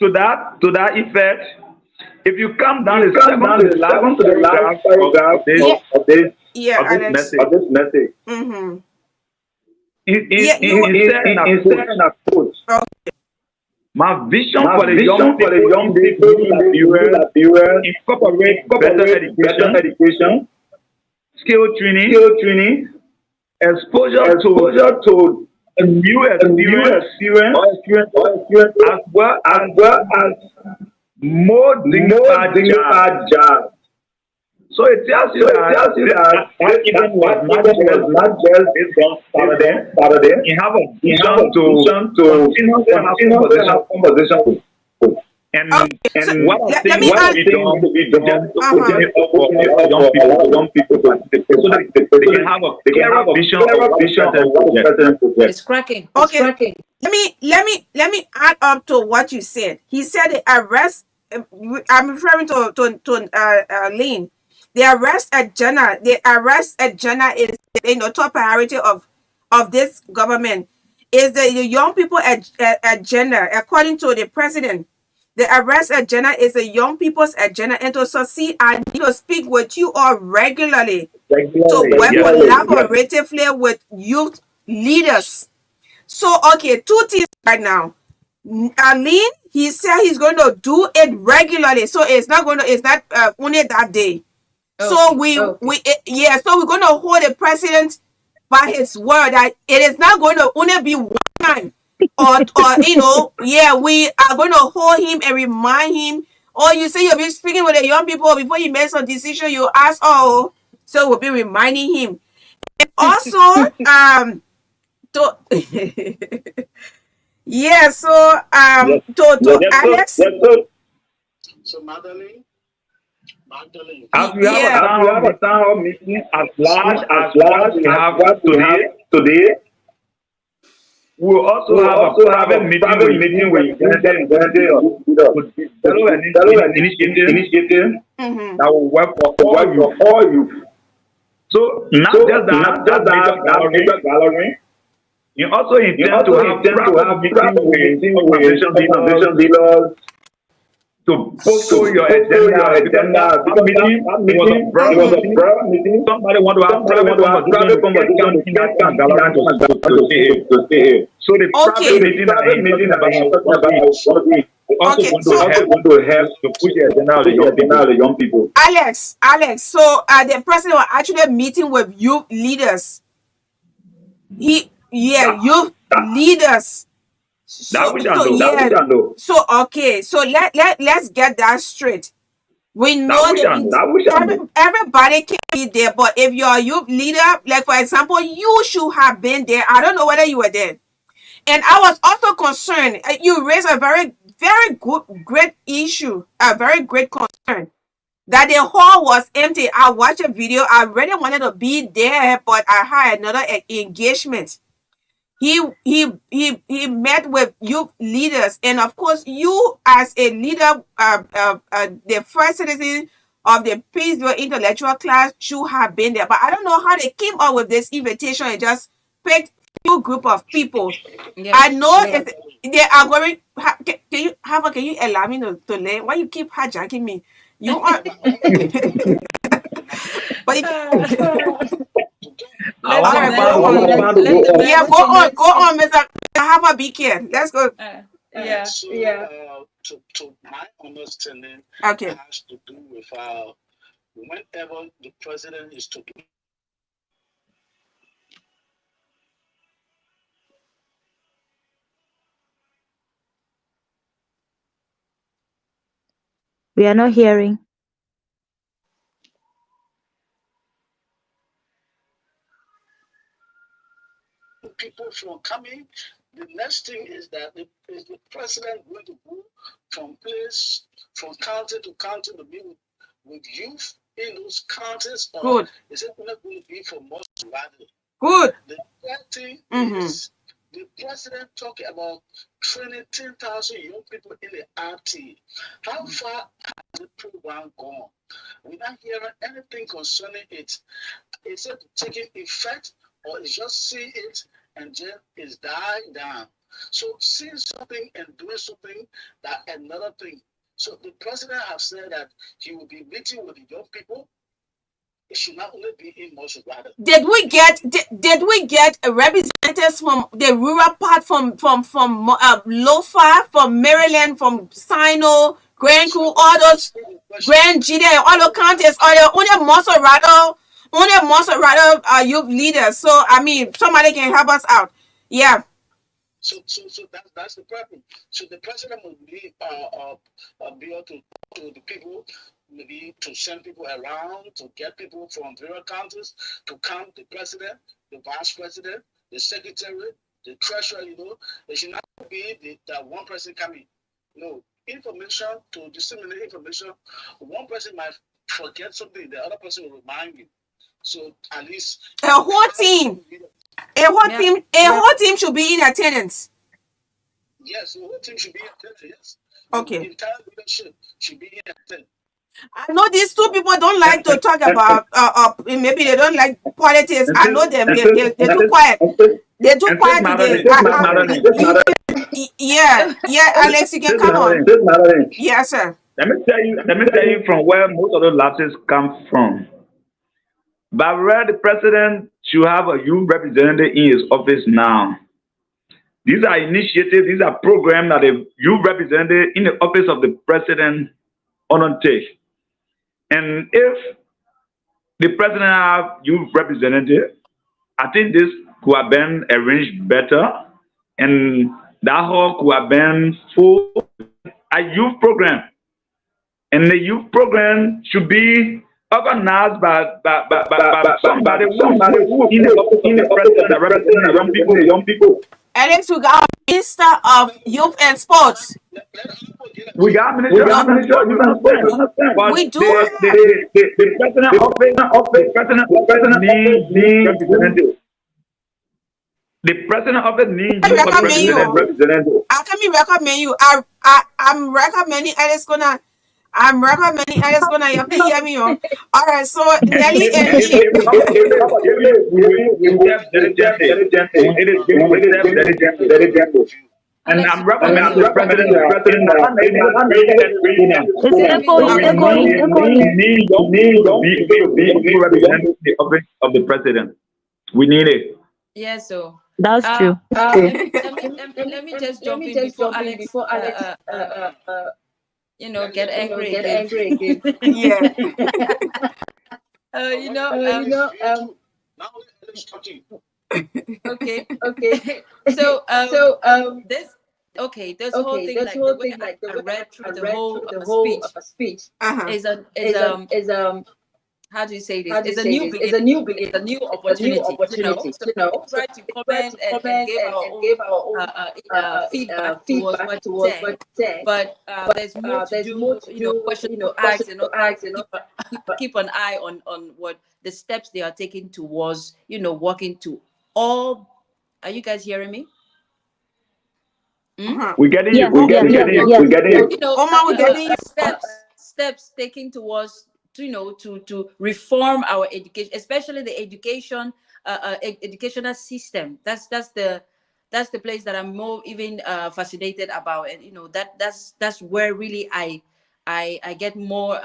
To that effect, if you come down the second to the last paragraph of this message, he said in a quote, my vision for the young people that incorporate better education, skill training, exposure to a new experience, as well as more dignified jobs. So it tells you that event was not just this Saturday. You have a vision to continue to have conversation with. And what I think to be done to open it up for young people to participate, so that they can have a clearer vision of what the president project. It's cracking. Okay. It's cracking. Let me add up to what you said. He said the arrest. I'm referring to Lynn. The arrest agenda is top priority of this government. Is the young people agenda, according to the president. The arrest agenda is the young people's agenda, and to succeed, I need to speak with you all regularly. To work collaboratively with youth leaders. So, okay, two things right now. Lynn, he said he's going to do it regularly, so it's not only that day. So so we're going to hold the president by his word that it is not going to only be one time, or we are going to hold him and remind him. Or you say you'll be speaking with the young people before you make some decision, you ask, so we'll be reminding him. And also, to Alex. So Magdalene, as we have a town hall meeting as large as we have today, We'll also have a private meeting with initiative that will work for all you. So not just that major gathering. You also intend to have private meeting with organization dealers to post your agenda. Meeting was a broad meeting. Somebody want to have private conversation to stay here. So the private meeting that I'm talking about also going to help to push the agenda of the young people. Alex, so the president was actually meeting with youth leaders. Youth leaders. So let's get that straight. We know that everybody can be there, but if you're a youth leader, like for example, you should have been there. I don't know whether you were there. And I was also concerned. You raised a very, very great issue, a very great concern that the hall was empty. I watched a video. I really wanted to be there, but I had another engagement. He met with youth leaders, and of course, you as a leader, the first citizen of the Peaceville intellectual class should have been there. But I don't know how they came up with this invitation and just picked a group of people. I know they are going. Can you allow me to learn? Why you keep hijacking me? You are. But go on, Mr. Hava, be care. Let's go. To my understanding, okay, it has to do with whenever the president is to do. We are not hearing. People from coming, the next thing is that is the president going to go from county to county to be with youth in those counties? Good. Is it not going to be for most rather? Good. The third thing is the president talking about training 10,000 young people in the RT. How far has the program gone? We're not hearing anything concerning it. Is it taking effect, or is just seeing it and then it's dying down? So seeing something and doing something, that another thing. So the president has said that he will be meeting with the young people. It should not only be in Mosogwada. Did we get representatives from the rural part, from Lofa, from Maryland, from Sino, Grand Crew, all those Grand Gita, all the counties, or only Monserrado youth leaders? So I mean, somebody can help us out. Yeah. So that's the problem. So the president will be able to the people, maybe to send people around, to get people from various counties to come. The president, the vice president, the secretary, the treasurer. It should not be that one person coming. Information, to disseminate information. One person might forget something, the other person will remind you. So at least a whole team should be in attendance. Yes, the whole team should be in attendance. Yes. Okay. The entire leadership should be in attendance. I know these two people don't like to talk about maybe they don't like politics. I know them. They're too quiet. They're too quiet today. Yeah, Alex, you can come on. Yes, sir. Let me tell you from where most of the lapses come from. But where the president should have a youth representative in his office now. These are initiatives, these are programs that the youth representative in the office of the president undertake. And if the president have youth representative, I think this could have been arranged better, and that hall could have been full a youth program. And the youth program should be organized by somebody who in the president that represents the young people. Alex, we got Minister of Youth and Sports. We got Minister of Youth and Sports. We do. The president office, the president needs representative. The president office needs I you for recommend you. president. How can we recommend you? I'm recommending Alex Kona. I'm recommending Alex Kona. You please hear me, oh. All right, so Nelly and me. And I'm recommending the president. Is it echoing? We need young people to be representing the office of the president. We need it. Yeah, so That's true. let me just jump in before Alex, get angry again. Yeah. Now let's talking. Okay. This whole thing, like the way I read through the whole speech is how do you say this? It's a new beginning. It's a new opportunity. So try to comment and give our own feedback towards what you said. But there's more to do. Questions to ask. Keep an eye on what the steps they are taking towards working to all. Are you guys hearing me? We're getting you. We're getting you. We're getting you. Steps taken towards to reform our education, especially the educational system. That's the place that I'm more even fascinated about, and that's where really I get more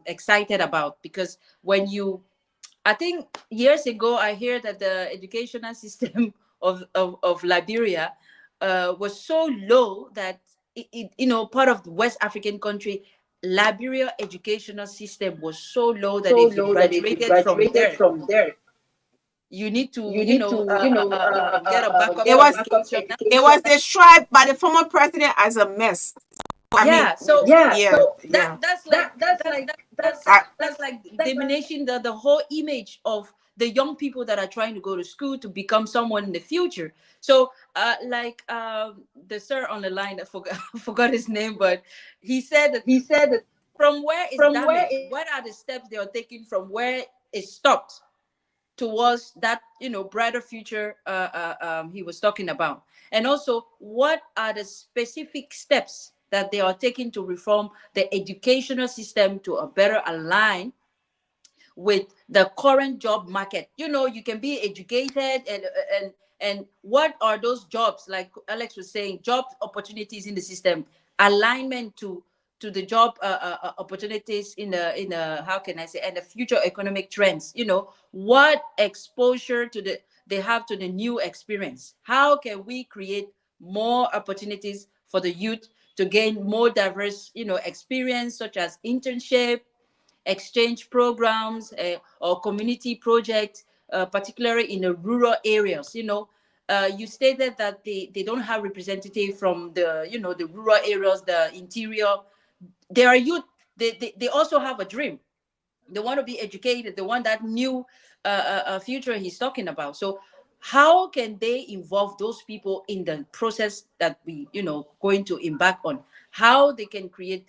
excited about, because I think years ago I heard that the educational system of Liberia was so low that part of the West African country, Liberia educational system was so low that if you graduated from there, you need to get a backup. It was described by the former president as a mess. That's like diminishing the whole image of the young people that are trying to go to school to become someone in the future. So the sir on the line, I forgot his name, but he said that from where it's damaged, what are the steps they are taking from where it stopped towards that brighter future he was talking about, and also what are the specific steps that they are taking to reform the educational system to a better align with the current job market. You can be educated and what are those jobs, like Alex was saying, job opportunities in the system, alignment to the job opportunities in the how can I say, and the future economic trends. What exposure they have to the new experience. How can we create more opportunities for the youth to gain more diverse experience, such as internship, exchange programs, or community projects, particularly in the rural areas. You stated that they don't have representative from the the rural areas, the interior. They are youth. They also have a dream. They want to be educated. They want that new future he's talking about. So how can they involve those people in the process that we going to embark on? How they can create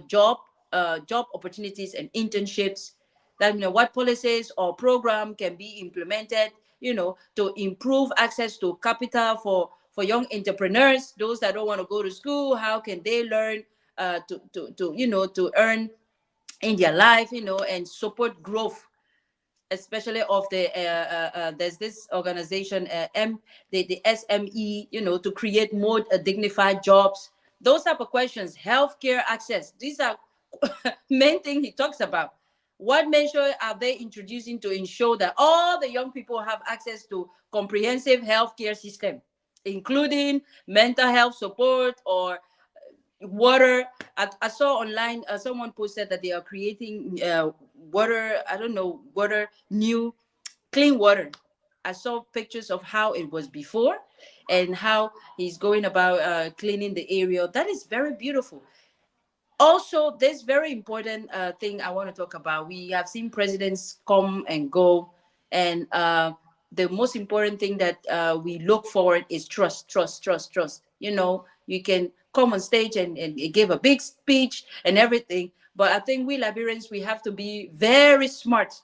job opportunities and internships, that what policies or program can be implemented to improve access to capital for young entrepreneurs, those that don't want to go to school. How can they learn to earn in their life, and support growth, especially of the there's this organization the SME, to create more dignified jobs. Those type of questions. Healthcare access, these are main thing he talks about. What measure are they introducing to ensure that all the young people have access to comprehensive healthcare system, including mental health support or water? I saw online someone posted that they are creating water, I don't know, new clean water. I saw pictures of how it was before and how he's going about cleaning the area. That is very beautiful. Also, this very important thing I want to talk about. We have seen presidents come and go, and the most important thing that we look forward is trust. You can come on stage and give a big speech and everything, but I think we Liberians, we have to be very smart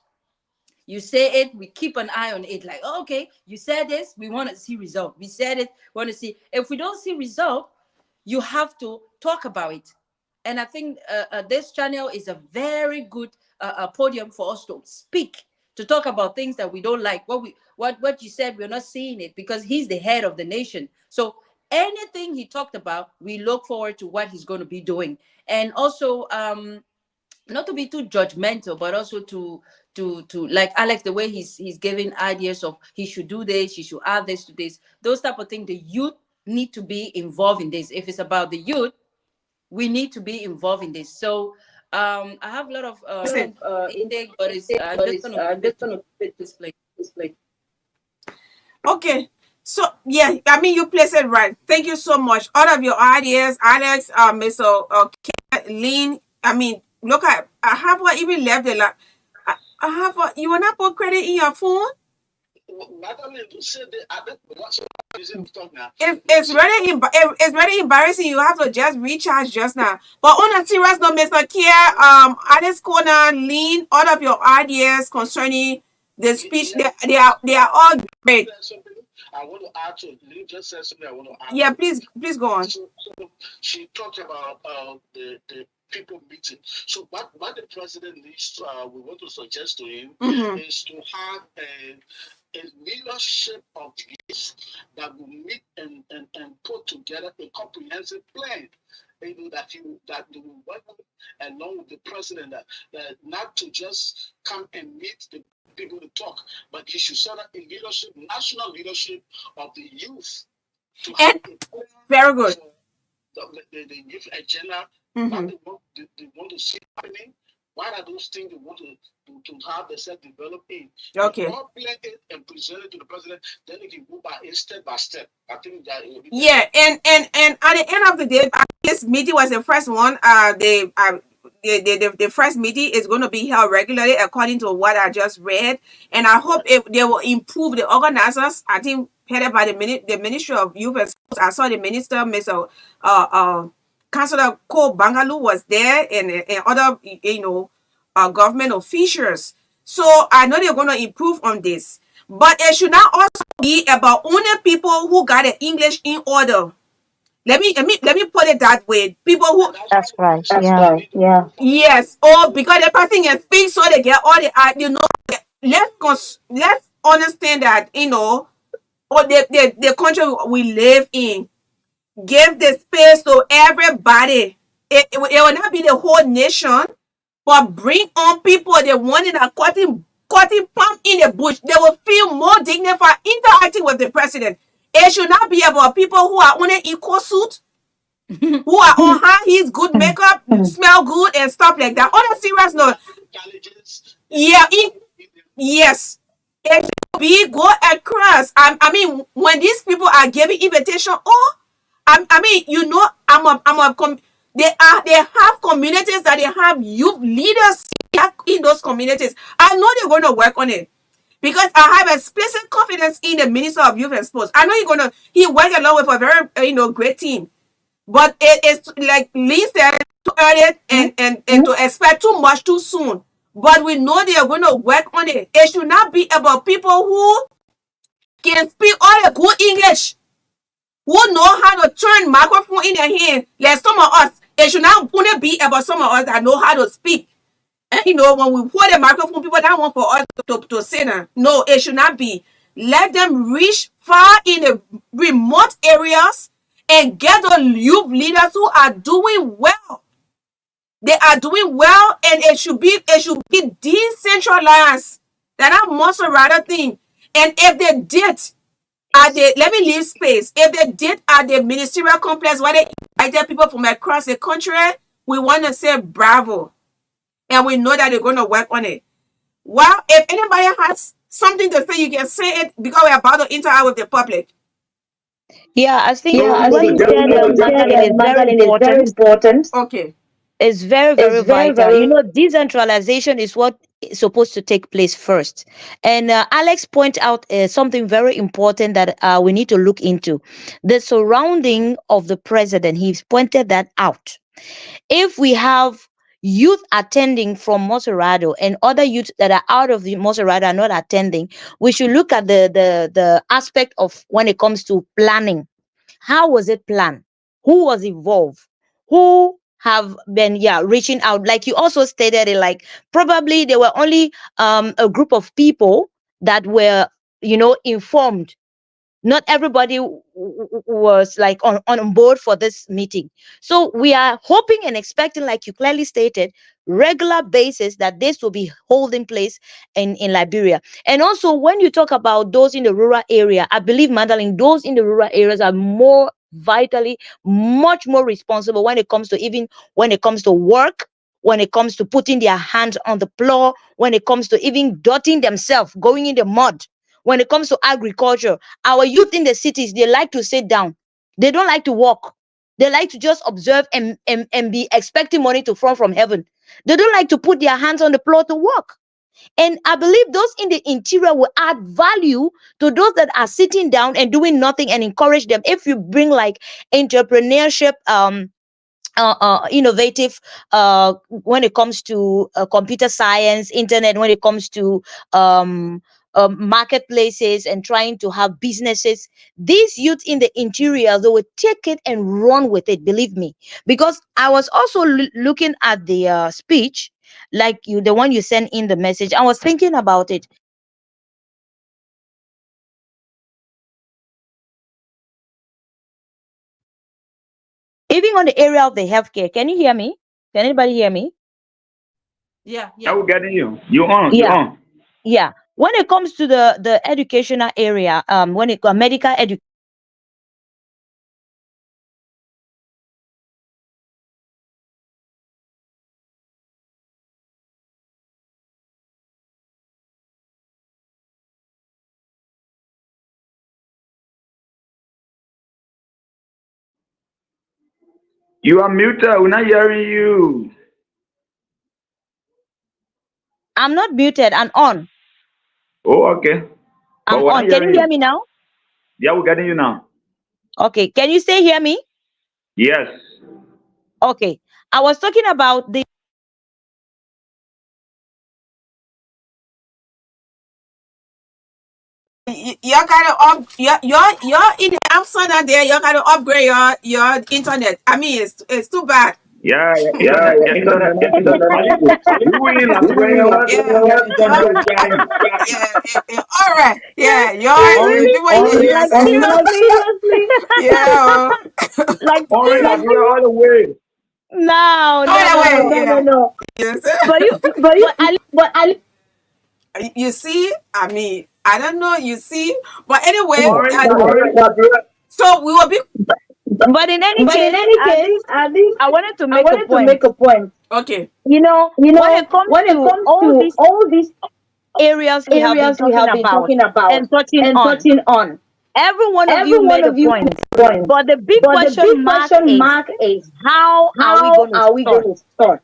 You say it, we keep an eye on it. Like, oh, okay, you said this, we want to see result. We said it, we want to see. If we don't see result, you have to talk about it. And I think this channel is a very good podium for us to speak, to talk about things that we don't like. What you said, we're not seeing it because he's the head of the nation. So anything he talked about, we look forward to what he's going to be doing. And also, not to be too judgmental, but also to like Alex, the way he's giving ideas of he should do this, he should add this to this, those type of things. The youth need to be involved in this. If it's about the youth, we need to be involved in this. So I have a lot of intake, but I'm just gonna fit this place. Okay. So yeah, I mean, you placed it right. Thank you so much. All of your ideas, Alex, Mr. Lynn. I mean, look at, I have what even left the lot. I have what, you will not put credit in your phone? It's very embarrassing. You have to just recharge just now. But on a serious note, Mr. Kia, Alex Kona, Lynn, all of your ideas concerning the speech, they are all great. I want to add to Lynn just said something I want to add. Yeah, please go on. So she talked about the people meeting. So what the president needs we want to suggest to him is to have a leadership of youth that will meet and put together a comprehensive plan. That they will work along with the president, that not to just come and meet the people to talk, but he should set up a leadership, national leadership of the youth. Very good. The youth agenda, what they want to see happening. What are those things they want to have themselves develop in? Okay. Plan it and present it to the president, then they can go by it step by step. I think that it will be and at the end of the day, this meeting was the first one. The first meeting is going to be held regularly according to what I just read, and I hope they will improve the organizers. I think headed by the Ministry of Youth and Sports. I saw the minister, Mr. Councillor Cole Bangaloo was there, and other government officials. So I know they're going to improve on this, but it should not also be about only people who got the English in order. Let me put it that way. People who That's right. Yeah. yes, because the person can speak, so they get all the let's understand that the country we live in. Give the space to everybody. It will not be the whole nation, but bring on people they want in a cutting palm in the bush. They will feel more dignified interacting with the president. It should not be about people who are on an equal suit, who are on high heels, good makeup, smell good and stuff like that. On a serious note, yes. It should be go across. I mean, when these people are giving invitation, I mean, they have communities that they have youth leaders in those communities. I know they're going to work on it because I have explicit confidence in the Minister of Youth and Sports. I know he worked along with a very great team, but it's like Lee said, too early and to expect too much too soon. But we know they are going to work on it. It should not be about people who can speak all the good English, who know how to turn microphone in their hand, like some of us. It should not only be about some of us that know how to speak. And when we hold the microphone, people don't want for us to say that. No, it should not be. Let them reach far in the remote areas and get the youth leaders who are doing well. They are doing well, and it should be decentralized. That's not most rather thing. And if they did, let me leave space. If they did at the ministerial complex where they invited people from across the country, we want to say bravo. And we know that they're going to work on it. Well, if anybody has something to say, you can say it because we're about to interact with the public. Yeah, I think what you said, Magdalene, is very important. Okay. It's very, very vital. Decentralization is what is supposed to take place first. And Alex point out something very important that we need to look into. The surrounding of the president, he's pointed that out. If we have, youth attending from Moserado and other youth that are out of the Moserado are not attending, we should look at the aspect of when it comes to planning. How was it planned? Who was involved? Who have been reaching out? Like you also stated it, like probably there were only a group of people that were, informed. Not everybody was like on board for this meeting. So we are hoping and expecting, like you clearly stated, regular basis that this will be holding place in Liberia. And also when you talk about those in the rural area, I believe, Magdalene, those in the rural areas are more vitally, much more responsible when it comes to work, when it comes to putting their hands on the plow, when it comes to even dirtying themselves, going in the mud. When it comes to agriculture, our youth in the cities, they like to sit down. They don't like to walk. They like to just observe and be expecting money to fall from heaven. They don't like to put their hands on the plow to work. And I believe those in the interior will add value to those that are sitting down and doing nothing, and encourage them. If you bring like entrepreneurship, innovative when it comes to computer science, internet, when it comes to marketplaces and trying to have businesses, these youth in the interior, they will take it and run with it, believe me. Because I was also looking at the speech, like the one you sent in the message. I was thinking about it. Even on the area of the healthcare, can you hear me? Can anybody hear me? Yeah. I will get you. You on? Yeah. You on? Yeah. When it comes to the educational area, when it comes medical education. You are muted. We're not hearing you. I'm not muted. I'm on. Oh, okay. I'm on. Can you hear me now? Yeah, we're getting you now. Okay. Can you still hear me? Yes. Okay. I was talking about the. You're kind of you're in Amsterdam there. You're kind of upgrade your internet. I mean, it's too bad. Yeah. Internet. All right. Yeah. Seriously? Yeah. Like all the way. No. Yes. But You see, I mean, I don't know. You see, but anyway, so we will be. But in any case, at least I wanted to make a point. Okay. When it comes to all these areas we have been talking about and touching on, every one of you made a point. But the big question mark is how are we going to start?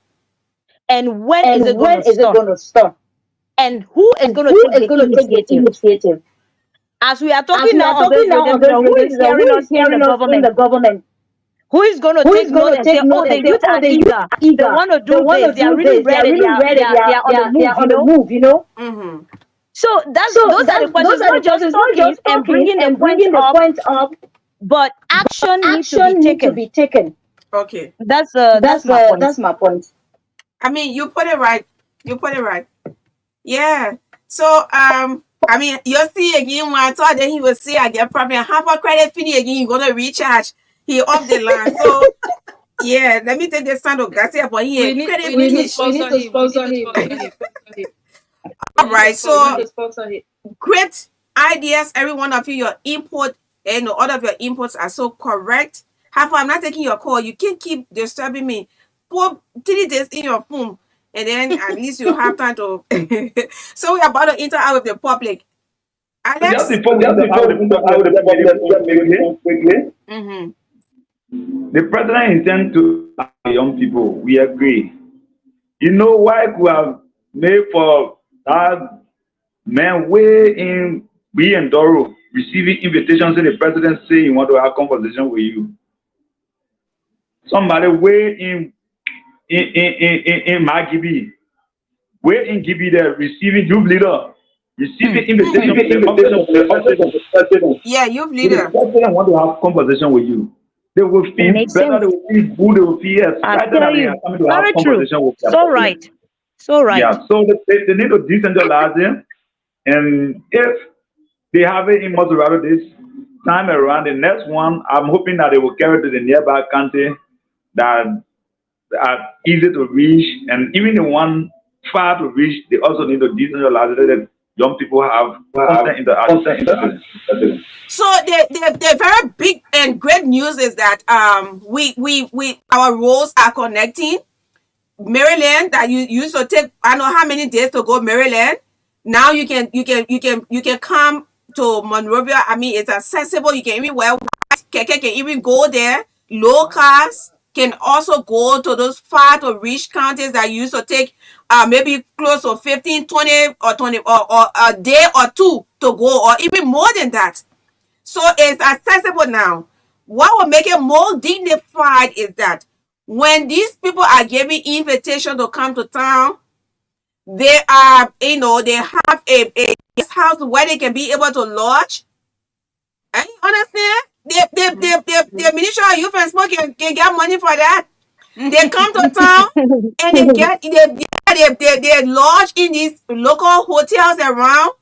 And when is it going to start? And who is going to take the initiative? As we are talking now, who is hearing us in the government? Who is going to take note and say, oh, the youth are eager. They want to do this. They are really ready. They are on the move, Mm-hmm. So those are the questions. Not just talking and bringing the points up, but action needs to be taken. Okay. That's my point. I mean, you put it right. Yeah. So I mean, you'll see again when I thought that he would say I get probably half a credit fee again, you're gonna recharge. He off the line. So yeah, let me take this sound of Garcia, but We need to sponsor him. All right, so great ideas, every one of you. Your input and all of your inputs are so correct. Half, I'm not taking your call. You can't keep disturbing me. Put 3 days in your phone, and then at least you have time to. So we're about to interact with the public. Alex. Mm-hmm. The president intends to young people. We agree. You know why we have made for that man way in we and Doro receiving invitations to the president saying he want to have a conversation with you. Somebody way in in my Gibi. We're in Gibi there receiving youth leader, receiving invitation from the office of the president. Yeah, youth The leader. president want to have conversation with you. They will feel Makes better, sense. they will feel good, they will feel I excited tell that they you, are coming to have very true. conversation with their So president. right. So right. Yeah, so they need to decentralize it. And if they have it in Maserati this time around, the next one, I'm hoping that they will carry to the nearby county that are easy to reach. And even the one far to reach, they also need to decentralize it, that young people have constant interaction. So the very big and great news is that we our roads are connecting. Maryland that you used to take I don't know how many days to go Maryland. Now you can come to Monrovia. I mean, it's accessible. You can even can even go there. Low cars can also go to those far to reach counties that used to take maybe close to 15, 20 or 20 or a day or two to go, or even more than that. So it's accessible now. What will make it more dignified is that when these people are giving invitation to come to town, they are, they have a guest house where they can be able to lodge. And you understand? The Ministry of Youth and Sport can get money for that. They come to town and they lodge in these local hotels around.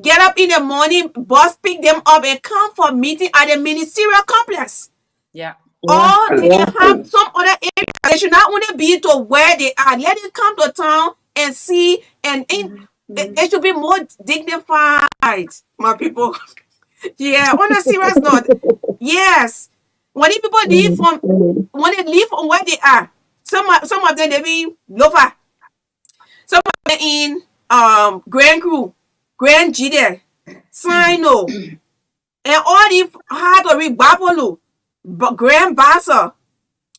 Get up in the morning, bus pick them up and come for meeting at the ministerial complex. Yeah. Or they can have some other area. They should not only be to where they are. Let them come to town and see, and it should be more dignified, my people. Yeah, on a serious note, yes. When the people leave from where they are, some of them they be lower. Some of them in Grand Crew, Grand Gide, Sino, and all these hard to read Babolo, Grand Bassa.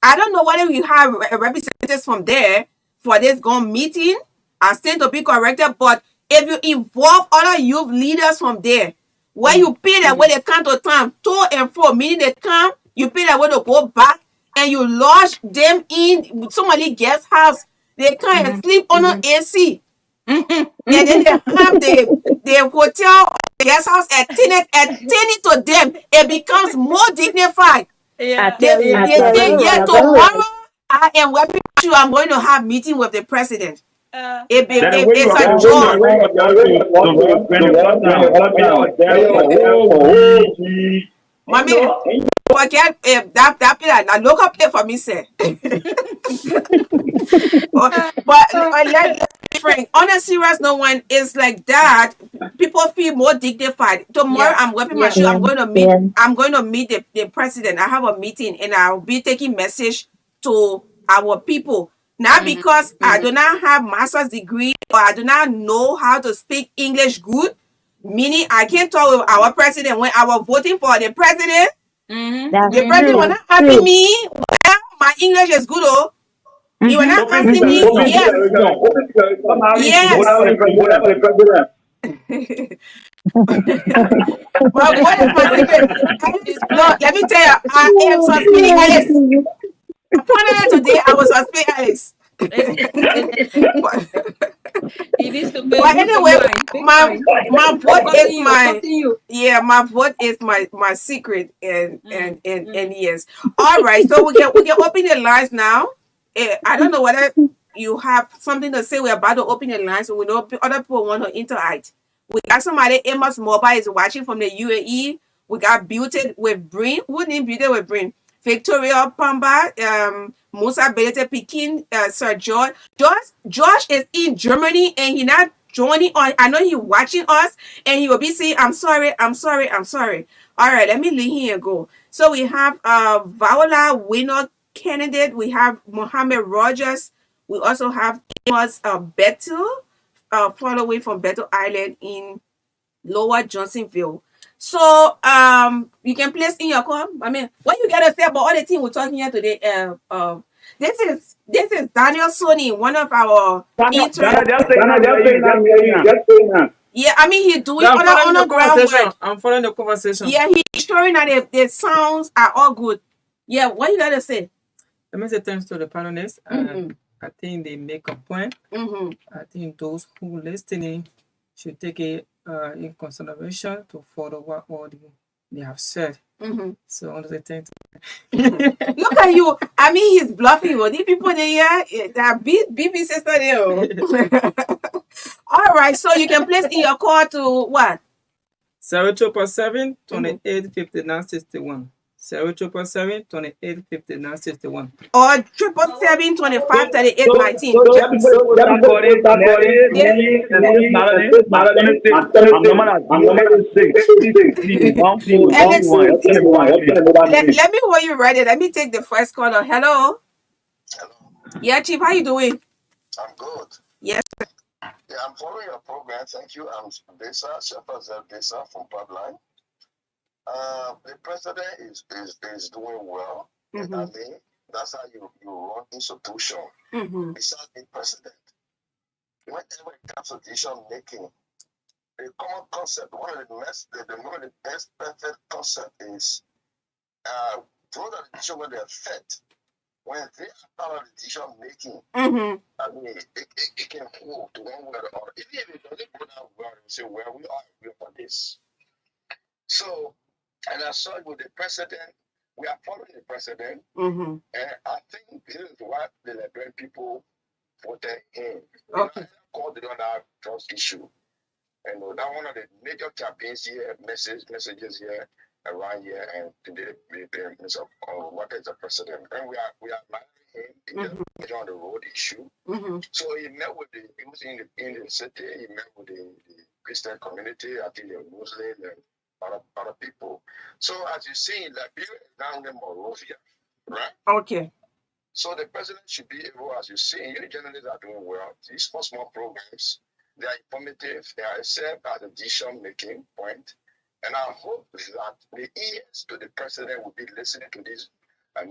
I don't know whether we have representatives from there for this gone meeting. I stand to be corrected, but if you involve other youth leaders from there, where you pay them when they come to town, to and fro, meaning they come, you pay them when they go back, and you lodge them in somebody guest house. They come and sleep on an AC. And then they have the hotel guest house attending to them. It becomes more dignified. Yeah. They say, yeah, tomorrow I am working with you. I'm going to have meeting with the president. It's a joy. Mommy, forget that play, a local play for me, sir. But let's be frank. On a serious note, when it's like that, people feel more dignified. Tomorrow, I'm wiping my shoe. I'm going to meet the president. I have a meeting, and I'll be taking message to our people. Not because I do not have master's degree or I do not know how to speak English good. Meaning, I can't talk with our president when I was voting for the president. The president was not asking me whether my English is good. Oh, he was not asking me. Yes. But what is my secret? No, let me tell you, I am suspecting Alice. Today, I was suspecting Alice. He needs to pay. But anyway, my vote is my vote is my secret, and yes. All right, so we can open the lines now. I don't know whether you have something to say. We're about to open the lines, so we know other people want to interact. We got somebody. Amos Mobile is watching from the UAE. We got Beauty with Brin. Who named Beauty with Brin? Victoria Pamba, Musa Belete Pekin, Sir George. George is in Germany and he not joining on. I know he's watching us and he will be saying, I'm sorry. All right, let me leave here and go. So we have Viola winner candidate. We have Mohammed Rogers. We also have Amos Betel, following from Betel Island in Lower Johnsonville. So you can place in your call. I mean, what you gotta say about all the things we're talking here today? This is Daniel Sony, one of our yeah, I mean he's doing on the ground work. I'm following the conversation. Yeah, he's showing that the sounds are all good. Yeah, what you gotta say? Let me say thanks to the panelists. I think they make a point. I think those who listening should take it in consideration to follow what all they have said. So I want to say thank you. Look at you. I mean, he's bluffing you. These people there, that BB sister there. All right, so you can place in your call to what? 0777 28 59 61. 0777 28 59 61. Or 777 25 38 19. So that people start calling Nelly, Let me hold you ready. Let me take the first caller. Hello. Hello. Yeah, Chief, how you doing? I'm good. Yes. Yeah, I'm following your program. Thank you. I'm Desa, Shepherd Zeb Desa from Pipeline. The president is doing well. I mean, that's how you run institution. Besides the president, whenever it comes to decision making, the common concept, one of the best perfect concept is through the decision when they affect. When they are part of the decision making, I mean, it can hold to one way or the other. Even if it doesn't go down well, you say, well, we are agree for this. So, and I saw it with the president. We are following the president, and I think this is what the Liberian people voted in. Okay. Called they don't have trust issue. And that one of the major campaigns here, messages here around here, and today what is the president? And we are marrying him on the road issue. So he met with he was in the city. He met with the Christian community, I think the Muslim and other people. So as you see, Liberia is down in Monrovia, right? Okay. So the president should be able, as you see, your journalists are doing well. These small programs, they are informative. They are served as a decision-making point. And I hope that the ears to the president will be listening to these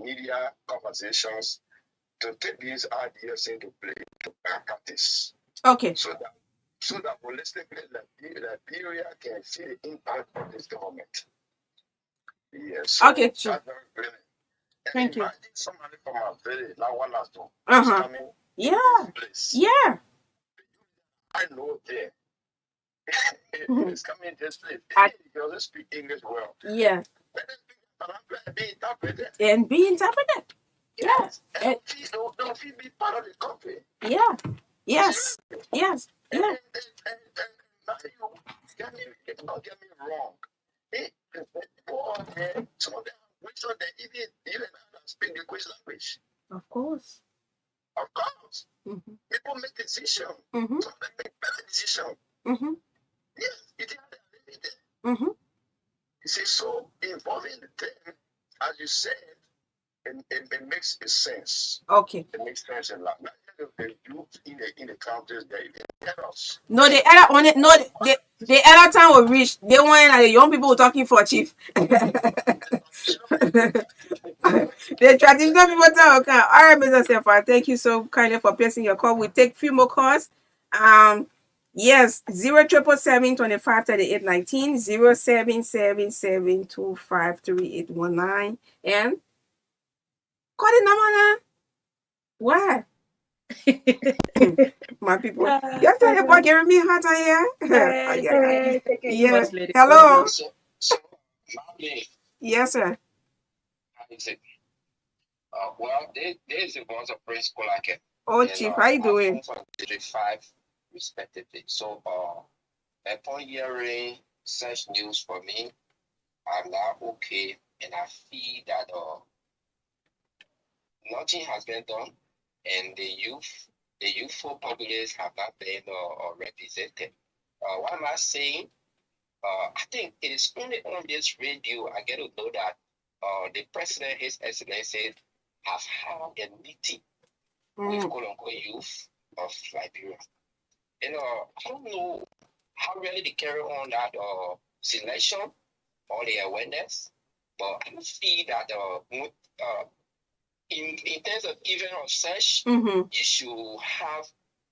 media conversations to take these ideas into play, to practice. Okay. So that holistically, Liberia can see the impact of this government. Yes. So okay. That's very brilliant. Thank you. Somebody from our village, like one last one. Yeah. Yeah. I know there. It's coming this place. He doesn't speak English well. Yeah. And be interpreted. Yes. And don't be part of the country. Yeah. Yes. Yes. Yeah. And don't get me wrong. Some of them even speak the English language. Of course. Of course. People make decisions. Some of them make better decisions. Yes, it is. You see, so involving the thing, as you said, it makes sense. Okay. It makes sense a lot. The youth in the countries, they errors. No, the error on it. No, the error time will reach. They want the young people talking for Chief. The traditional people talk. Okay. All right, Mr. Sefa, thank you so kindly for placing your call. We take few more calls. Yes, 0777 25 38 19, 0777 25 38 19, and call the number now. What? My people, yes, tell about giving me hot here. Yeah. Hello. Yes, sir. Well, there's a bunch of principal like it. Oh, Chief, how you doing? 5 respectively. So, upon hearing such news for me, I'm now okay, and I feel that nothing has been done, and the youthful populace have not been represented. What am I saying? I think it is only on this radio I get to know that the president, His Excellency, have had a meeting with quote-unquote youth of Liberia. And I don't know how really they carry on that selection or the awareness, but I feel that in terms of event of such, you should have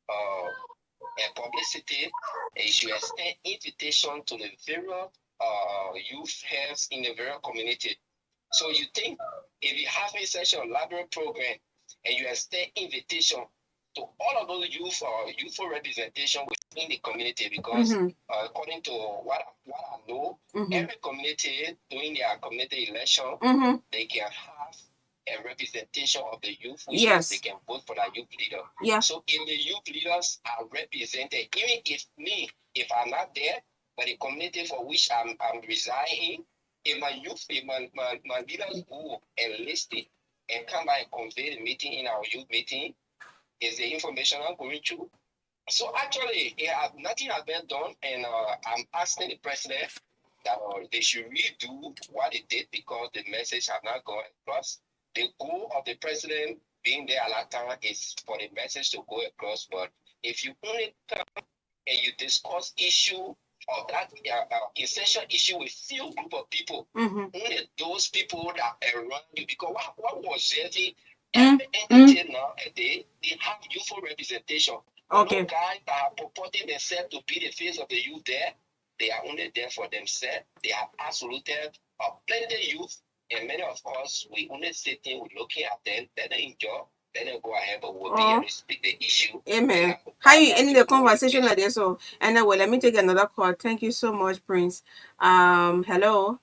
a publicity, and you should extend invitation to the various youth heads in the various community. So you think if you have such a library program and you extend invitation, to all of those youthful representation within the community, because according to what I know, every community doing their community election, they can have a representation of the youth, which means they can vote for that youth leader. Yeah. So if the youth leaders are represented, even if I'm not there, but the community for which I'm residing, if my leaders go enlisted and come by and convey the meeting in our youth meeting, is the information I'm going through. So actually, nothing has been done, and I'm asking the president that they should redo what they did, because the message has not gone across. The goal of the president being there a lot of time is for the message to go across. But if you only come and you discuss issue of that essential issue with few group of people, only those people that are around you, because what was every entity now they have youthful representation. Okay. No guys that are purporting themselves to be the face of the youth there, they are only there for themselves. They have absoluted plenty youth, and many of us, we only sitting, we looking at them, let them enjoy, let them go ahead, but we'll be able to speak the issue. Amen. How you ending the conversation like this? So, and then, well, let me take another call. Thank you so much, Prince. Hello.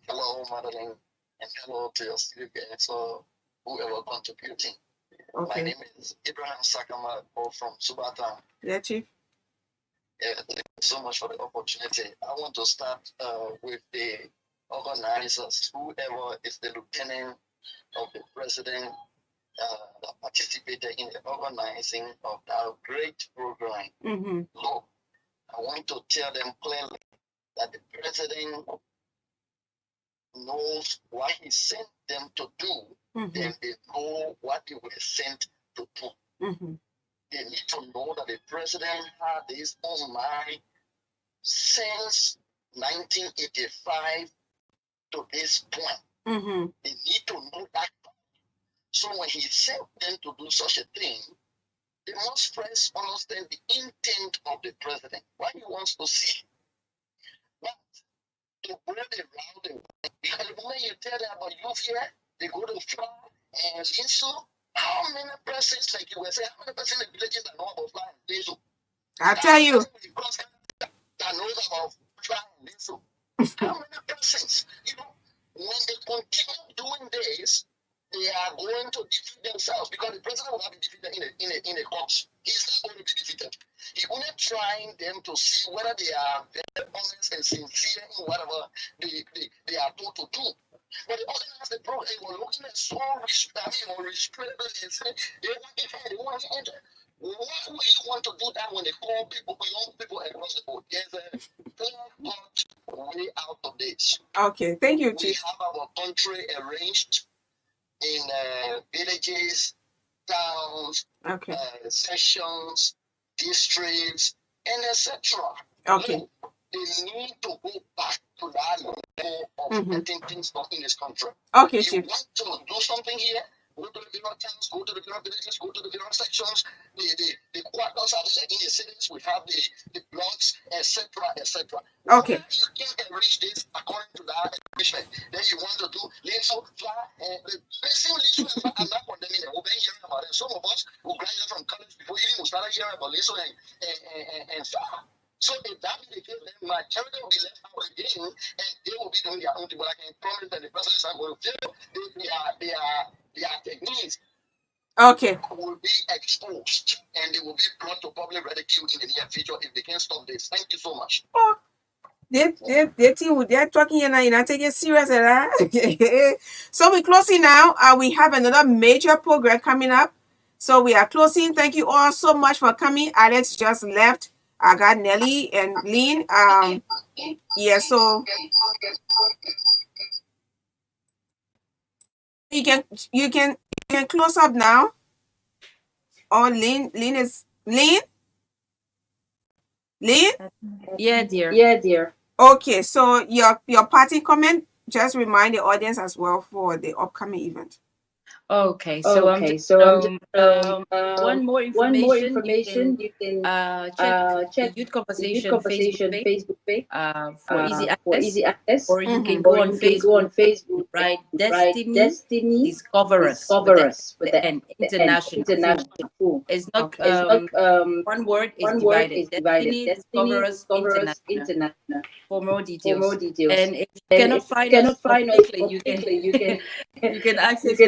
Hello, Madeline, and hello to your students or whoever contributing. Okay. My name is Abraham Sakama from Subata. Yeah, Chief. Thank you so much for the opportunity. I want to start with the organizers, whoever is the lieutenant of the president that participated in the organizing of that great program. Look, I want to tell them clearly that the president knows what he sent them to do, and they know what they were sent to do. They need to know that the president had his own mind since 1985 to this point. They need to know that. So when he sent them to do such a thing, they must first understand the intent of the president, what he wants to see. But to go around because the moment you tell them about youth here, they go to fly and Linsou. How many persons, like you were saying, how many persons in the villages that know about flying Linsou? I tell you. That knows about flying Linsou. How many persons? You know, when they continue doing this, they are going to defeat themselves, because the president will not be defeated in a court. He's not going to be defeated. He's only trying them to see whether they are very honest and sincere in whatever they are told to do. But the organizers, the program, they were looking at so restrainable and saying, they want to enter. Why would you want to do that when they call people, young people across the board? There's a clear-cut way out of this. Okay, thank you, Chief. We have our country arranged in villages, towns, sections, districts, and etc. Okay. So they need to go back to that level of getting things done in this country. Okay, you Chief. want to do something here, go to the various towns, go to the various villages, go to the various sections. The quarters are there in the cities. We have the blocks, etc., etc. Okay. You can't reach this according to that arrangement. Then you want to do Linsou, fly, and the same Linsou and fly. I'm not condemning them. We've been hearing about it. Some of us who graduated from college before even we started hearing about Linsou and fly. So if that be the case, then majority will be left out again, and they will be doing their own thing. But I can promise that the president is not going to fail. Their techniques will be exposed, and they will be brought to public ridicule in the near future if they can't stop this. Thank you so much. Oh, they're talking and you're not taking it serious, right? So we're closing now. We have another major program coming up. So we are closing. Thank you all so much for coming. Alex just left. I got Nelly and Lynn. Yeah, so you can close up now. Oh, Lynn is Lynn? Yeah, dear. Okay, so your party comment, just remind the audience as well for the upcoming event. Okay, so I'm just one more information. You can check the Youth Conversation Facebook page for easy access, or you can go on Facebook, write Destiny Discoverers with the N, international. Full. It's not one word is divided. Destiny Discoverers International. For more details. And if you cannot find us quickly, you can access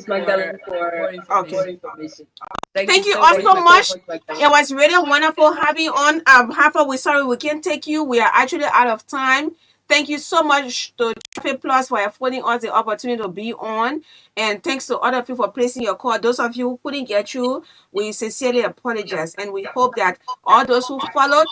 Magdalene for more information. Thank you all so much. It was really wonderful having you on. Hafa, we're sorry we can't take you. We are actually out of time. Thank you so much to Traffic Plus for affording us the opportunity to be on. And thanks to other people for placing your call. Those of you who couldn't get you, we sincerely apologize. And we hope that all those who followed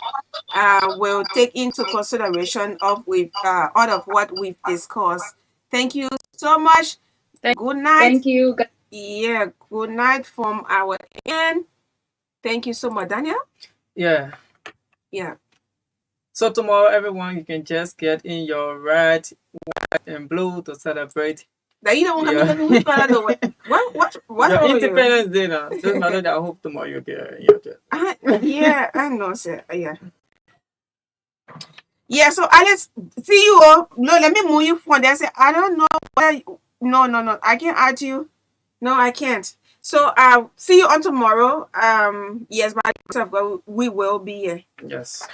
will take into consideration of all of what we've discussed. Thank you so much. Good night. Thank you. Yeah, good night from our end. Thank you so much, Daniel. Yeah. Yeah. So tomorrow, everyone, you can just get in your red, white, and blue to celebrate. What your Independence Day now. Just know that I hope tomorrow you get. Yeah, I know, sir. Yeah. Yeah, so Alex, see you all. No, let me move you from there. Say, I don't know where. No. I can't add you. No, I can't. So see you on tomorrow. Yes, by the grace of God, we will be here. Yes.